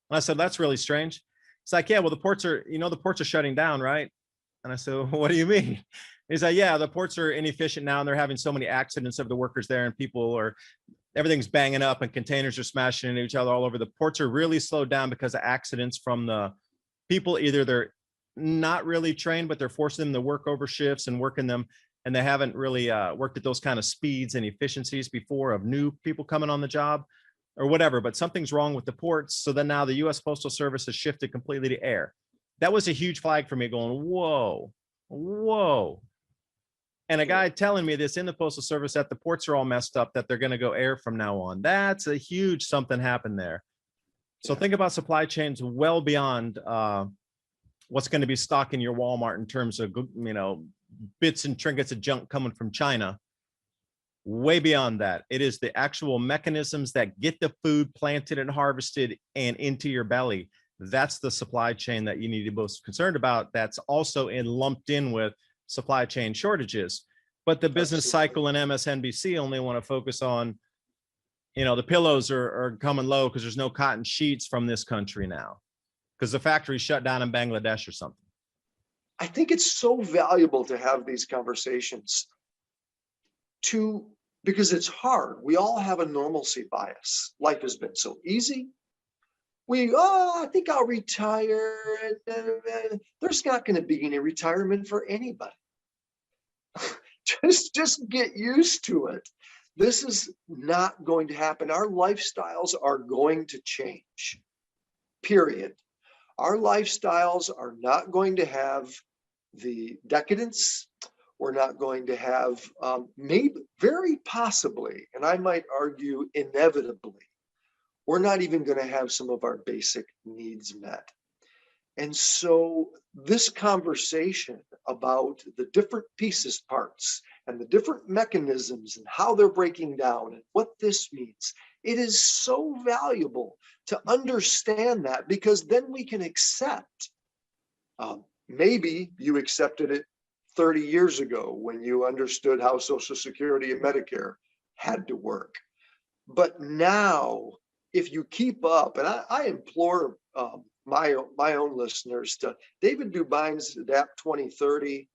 And I said, that's really strange. It's like, yeah, well, the ports are, the ports are shutting down, right? And I said, well, what do you mean? He's like, yeah, the ports are inefficient now and they're having so many accidents of the workers there and people are, everything's banging up and containers are smashing into each other all over. The ports are really slowed down because of accidents from the people. Either they're not really trained, but they're forcing them to work over shifts and working them. And they haven't really worked at those kind of speeds and efficiencies before of new people coming on the job or whatever, but something's wrong with the ports. So then now the US Postal Service has shifted completely to air. That was a huge flag for me going, whoa, whoa. And a guy telling me this in the Postal Service that the ports are all messed up, that they're going to go air from now on. That's a huge something happened there. So think about supply chains well beyond what's going to be stocked in your Walmart in terms of, bits and trinkets of junk coming from China. Way beyond that, it is the actual mechanisms that get the food planted and harvested and into your belly. That's the supply chain that you need to be most concerned about. That's also lumped in with supply chain shortages. But the business cycle and MSNBC only want to focus on, the pillows are coming low because there's no cotton sheets from this country now because the factory shut down in Bangladesh or something. I think it's so valuable to have these conversations because it's hard. We all have a normalcy bias. Life has been so easy. I think I'll retire. There's not going to be any retirement for anybody. just get used to it. This is not going to happen. Our lifestyles are going to change, period. Our lifestyles are not going to have the decadence. We're not going to have, maybe very possibly, and I might argue inevitably, we're not even going to have some of our basic needs met. And so this conversation about the different parts, and the different mechanisms and how they're breaking down and what this means, it is so valuable to understand that, because then we can accept, maybe you accepted it 30 years ago when you understood how Social Security and Medicare had to work. But now, if you keep up, and I implore my own listeners to David Dubine's Adapt 2030,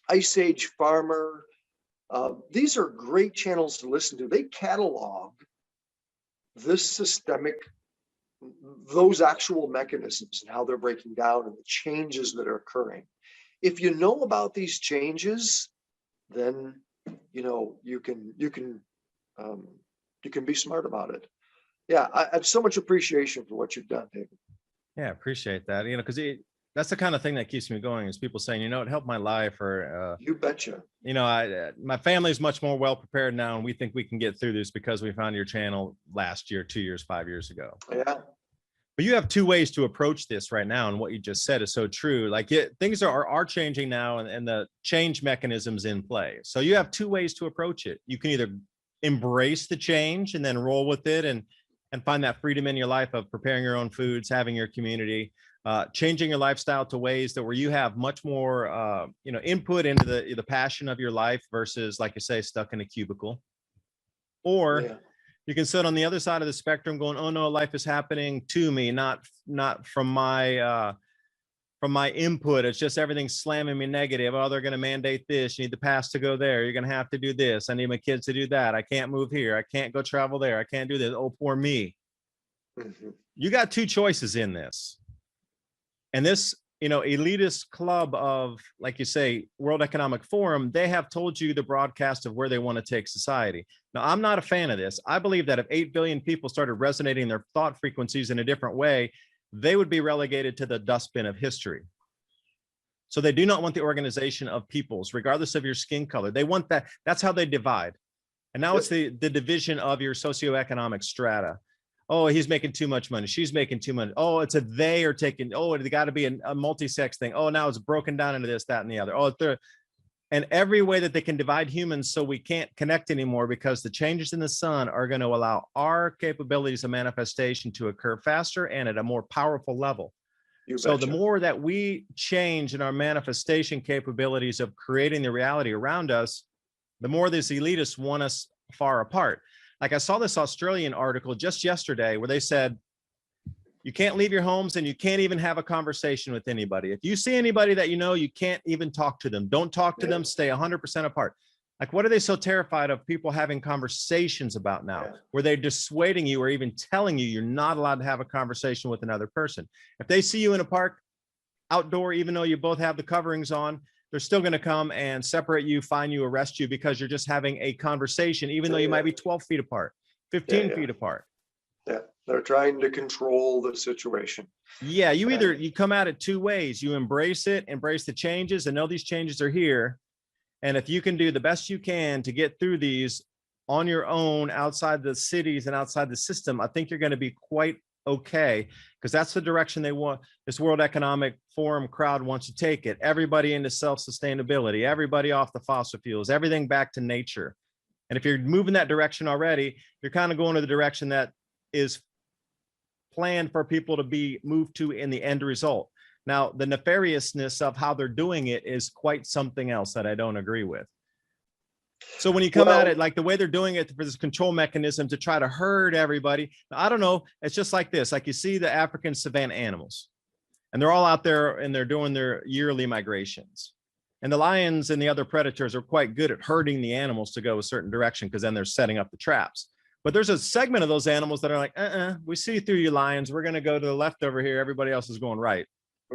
Ice Age Farmer. These are great channels to listen to. They catalog this those actual mechanisms and how they're breaking down and the changes that are occurring. If you know about these changes, then you can be smart about it. Yeah, I have so much appreciation for what you've done, David. Yeah, I appreciate that. Because that's the kind of thing that keeps me going is people saying, it helped my life, or you betcha. My family is much more well prepared now, and we think we can get through this because we found your channel last year, 2 years, 5 years ago. Yeah. But you have two ways to approach this right now, and what you just said is so true. Like things are changing now, and the change mechanisms in play. So you have two ways to approach it. You can either embrace the change and then roll with it, and find that freedom in your life of preparing your own foods, having your community, changing your lifestyle to ways that where you have much more, input into the passion of your life versus, like you say, stuck in a cubicle. Or you can sit on the other side of the spectrum going, oh no, life is happening to me, not from my input. It's just everything slamming me negative. Oh, they're going to mandate this. You need the pass to go there. You're going to have to do this. I need my kids to do that. I can't move here. I can't go travel there. I can't do this. Oh, poor me. Mm-hmm. You got two choices in this. And this, elitist club of, like you say, World Economic Forum, they have told you the broadcast of where they want to take society. Now, I'm not a fan of this. I believe that if 8 billion people started resonating their thought frequencies in a different way, they would be relegated to the dustbin of history. So they do not want the organization of peoples, regardless of your skin color. They want that. That's how they divide. And now it's the division of your socioeconomic strata. Oh, he's making too much money. She's making too much. Oh, it's they are taking, they got to be a multi-sex thing. Oh, now it's broken down into this, that, and the other. Oh, and every way that they can divide humans so we can't connect anymore, because the changes in the sun are going to allow our capabilities of manifestation to occur faster and at a more powerful level. You So the betcha. more that we change in our manifestation capabilities of creating the reality around us, the more these elitists want us far apart. Like I saw this Australian article just yesterday where they said, you can't leave your homes and you can't even have a conversation with anybody. If you see anybody that you know, you can't even talk to them. Don't talk to them, stay 100% apart. Like, what are they so terrified of people having conversations about now? Where they're dissuading you or even telling you you're not allowed to have a conversation with another person. If they see you in a park outdoor, even though you both have the coverings on, they're still going to come and separate you, fine you, arrest you because you're just having a conversation, even though you might be 12 feet apart, 15 feet apart. Yeah, they're trying to control the situation. Yeah, you come at it two ways. You embrace it, embrace the changes, and know these changes are here. And if you can do the best you can to get through these on your own, outside the cities and outside the system, I think you're going to be quite okay, because that's the direction they want. This World Economic Forum crowd wants to take it. Everybody into self-sustainability, everybody off the fossil fuels, everything back to nature. And if you're moving that direction already, you're kind of going to the direction that is planned for people to be moved to in the end result. Now, the nefariousness of how they're doing it is quite something else that I don't agree with. So when you come at it, like the way they're doing it for this control mechanism to try to herd everybody, I don't know. It's just like this, like you see the African savanna animals and they're all out there and they're doing their yearly migrations. And the lions and the other predators are quite good at herding the animals to go a certain direction because then they're setting up the traps. But there's a segment of those animals that are like, we see through you lions. We're going to go to the left over here. Everybody else is going right.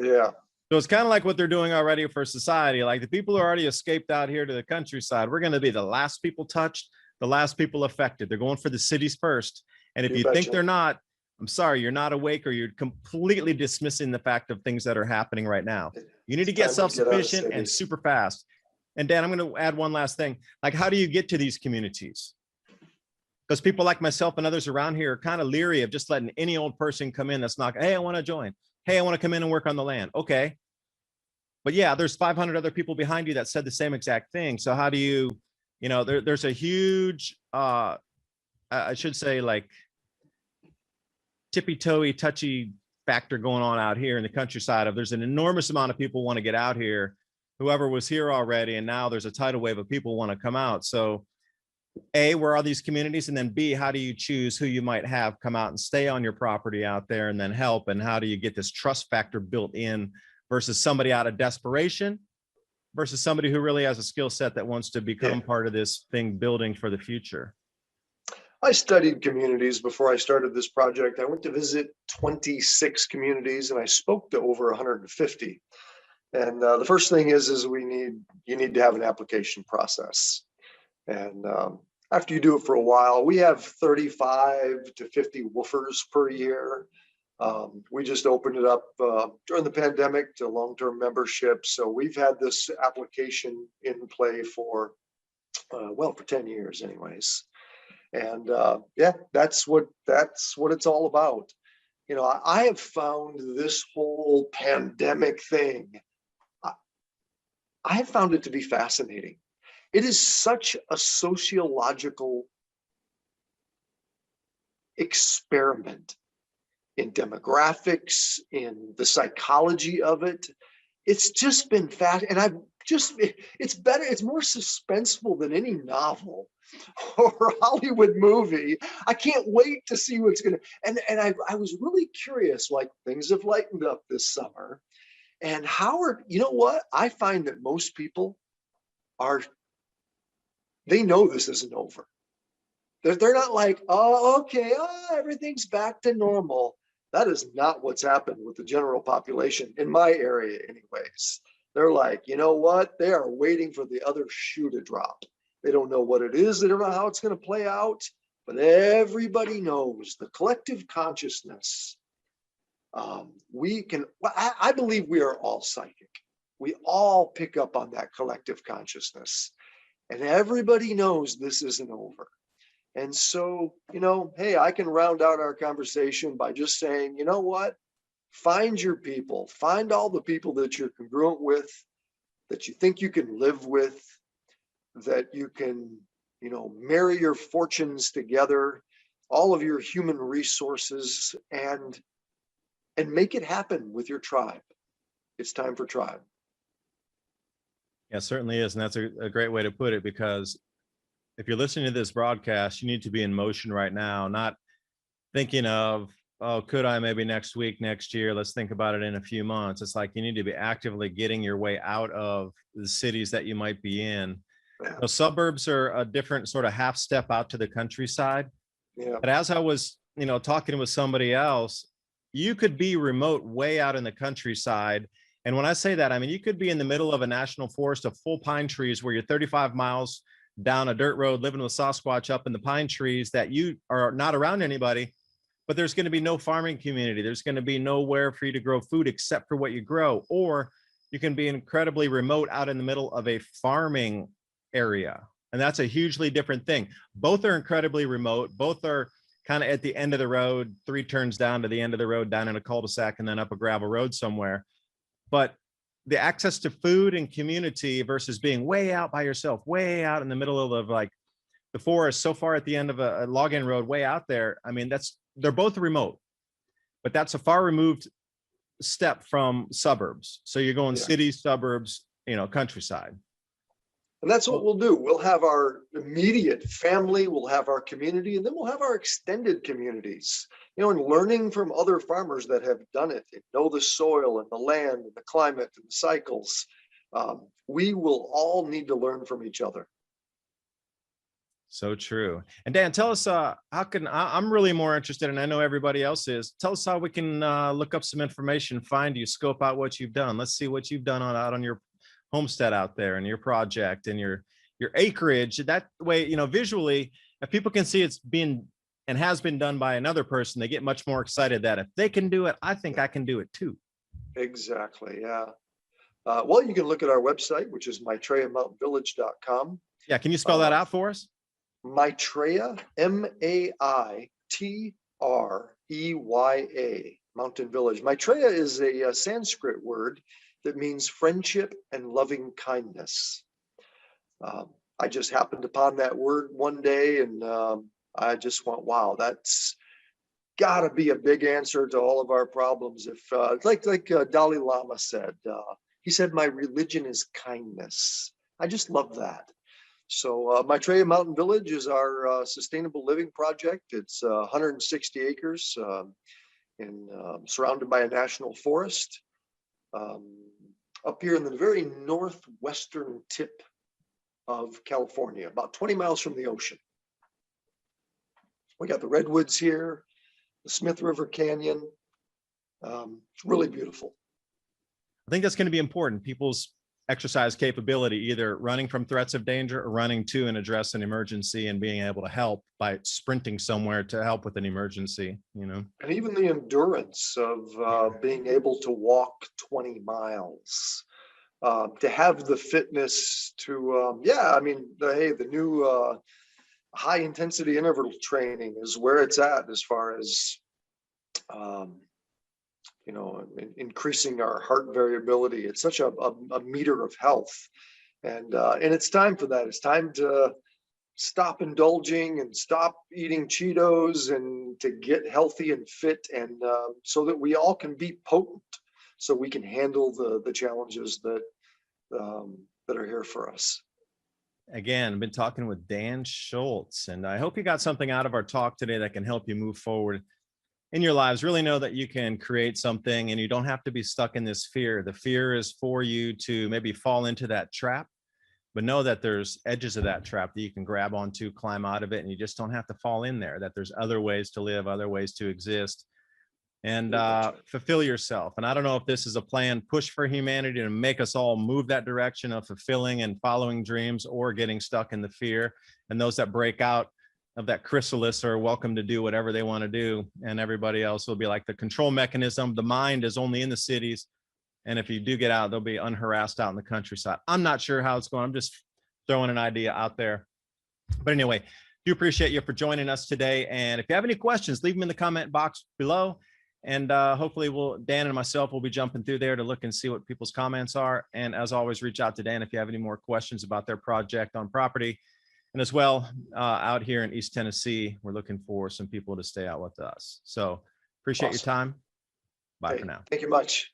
Yeah. So it's kind of like what they're doing already for society. Like the people who already escaped out here to the countryside, we're going to be the last people touched, the last people affected. They're going for the cities first. And if you think they're not, I'm sorry, you're not awake, or you're completely dismissing the fact of things that are happening right now. You need to get self-sufficient and super fast. And Dan, I'm going to add one last thing. Like, how do you get to these communities? Because people like myself and others around here are kind of leery of just letting any old person come in that's not, hey, I want to join. Hey, I want to come in and work on the land. Okay. But yeah, there's 500 other people behind you that said the same exact thing. So how do you, there's a huge, I should say, like tippy-toey, touchy factor going on out here in the countryside of there's an enormous amount of people want to get out here, whoever was here already. And now there's a tidal wave of people want to come out. So A, where are these communities? And then B, how do you choose who you might have come out and stay on your property out there and then help? And how do you get this trust factor built in versus somebody out of desperation versus somebody who really has a skill set that wants to become part of this thing building for the future? I studied communities before I started this project. I went to visit 26 communities and I spoke to over 150. And the first thing is you need to have an application process. And after you do it for a while, we have 35 to 50 woofers per year. We just opened it up during the pandemic to long-term membership. So we've had this application in play for 10 years anyways. And that's what it's all about. I have found this whole pandemic thing, I have found it to be fascinating. It is such a sociological experiment in demographics, in the psychology of it. It's just been and it's better, it's more suspenseful than any novel or Hollywood movie. I can't wait to see what's gonna, and I was really curious, like things have lightened up this summer. And Howard, you know what? I find that most people they know this isn't over. They're not like, oh, okay, everything's back to normal. That is not what's happened with the general population in my area anyways. They're like, you know what? They are waiting for the other shoe to drop. They don't know what it is. They don't know how it's going to play out, but everybody knows the collective consciousness. I believe we are all psychic. We all pick up on that collective consciousness, and everybody knows this isn't over. And so, hey, I can round out our conversation by just saying, you know what? Find your people, find all the people that you're congruent with, that you think you can live with, that you can, marry your fortunes together, all of your human resources, and and make it happen with your tribe. It's time for tribe. Yeah, it certainly is. And that's a great way to put it, because if you're listening to this broadcast, you need to be in motion right now, not thinking of, oh, could I maybe next week, next year, let's think about it in a few months. It's like you need to be actively getting your way out of the cities that you might be in. Yeah. The suburbs are a different sort of half step out to the countryside. Yeah. But as I was, talking with somebody else, you could be remote way out in the countryside. And when I say that, I mean, you could be in the middle of a national forest of full pine trees where you're 35 miles down a dirt road living with Sasquatch up in the pine trees, that you are not around anybody, but there's going to be no farming community. There's going to be nowhere for you to grow food except for what you grow. Or you can be incredibly remote out in the middle of a farming area. And that's a hugely different thing. Both are incredibly remote. Both are kind of at the end of the road, 3 turns down to the end of the road, down in a cul-de-sac, and then up a gravel road somewhere. But the access to food and community versus being way out by yourself, way out in the middle of like the forest, so far at the end of a login road, way out there. I mean, they're both remote, but that's a far removed step from suburbs. So you're going city, suburbs, countryside. And that's what we'll do. We'll have our immediate family, we'll have our community, and then we'll have our extended communities, and learning from other farmers that have done it and know the soil and the land and the climate and the cycles. We will all need to learn from each other. So true. And Dan, tell us, I'm really more interested, and I know everybody else is, tell us how we can look up some information, find you, scope out what you've done. Let's see what you've done out on your homestead out there and your project and your acreage. That way, visually, if people can see it's being and has been done by another person, they get much more excited that if they can do it, I think I can do it too. Exactly. Yeah. Well, you can look at our website, which is maitreyamountainvillage.com. Yeah. Can you spell that out for us? Maitreya, Maitreya, Mountain Village. Maitreya is a Sanskrit word that means friendship and loving kindness. I just happened upon that word one day, and I just went, wow, that's got to be a big answer to all of our problems. If like Dalai Lama said, he said, my religion is kindness. I just love that. So Maitreya Mountain Village is our sustainable living project. It's 160 acres and surrounded by a national forest. Up here in the very northwestern tip of California, about 20 miles from the ocean. We got the redwoods here, the Smith River Canyon. Really beautiful. I think that's going to be important. People's exercise capability, either running from threats of danger or running to and address an emergency and being able to help by sprinting somewhere to help with an emergency, And even the endurance of being able to walk 20 miles, to have the fitness to, the new high intensity interval training is where it's at as far as, increasing our heart variability. It's such a meter of health. And it's time for that. It's time to stop indulging and stop eating Cheetos and to get healthy and fit, and so that we all can be potent, so we can handle the challenges that are here for us. Again, I've been talking with Dan Schultz, and I hope you got something out of our talk today that can help you move forward in your lives. Really know that you can create something and you don't have to be stuck in this fear. The fear is for you to maybe fall into that trap, but know that there's edges of that trap that you can grab onto, climb out of it, and you just don't have to fall in there, that there's other ways to live, other ways to exist, and fulfill yourself. And I don't know if this is a planned push for humanity to make us all move that direction of fulfilling and following dreams, or getting stuck in the fear. And those that break out of that chrysalis are welcome to do whatever they want to do. And everybody else will be like the control mechanism. The mind is only in the cities. And if you do get out, they'll be unharassed out in the countryside. I'm not sure how it's going. I'm just throwing an idea out there. But anyway, do appreciate you for joining us today. And if you have any questions, leave them in the comment box below. And hopefully Dan and myself will be jumping through there to look and see what people's comments are. And as always, reach out to Dan if you have any more questions about their project on property. And as well, out here in East Tennessee, we're looking for some people to stay out with us. So appreciate your time. Bye Okay, for now. thank you much.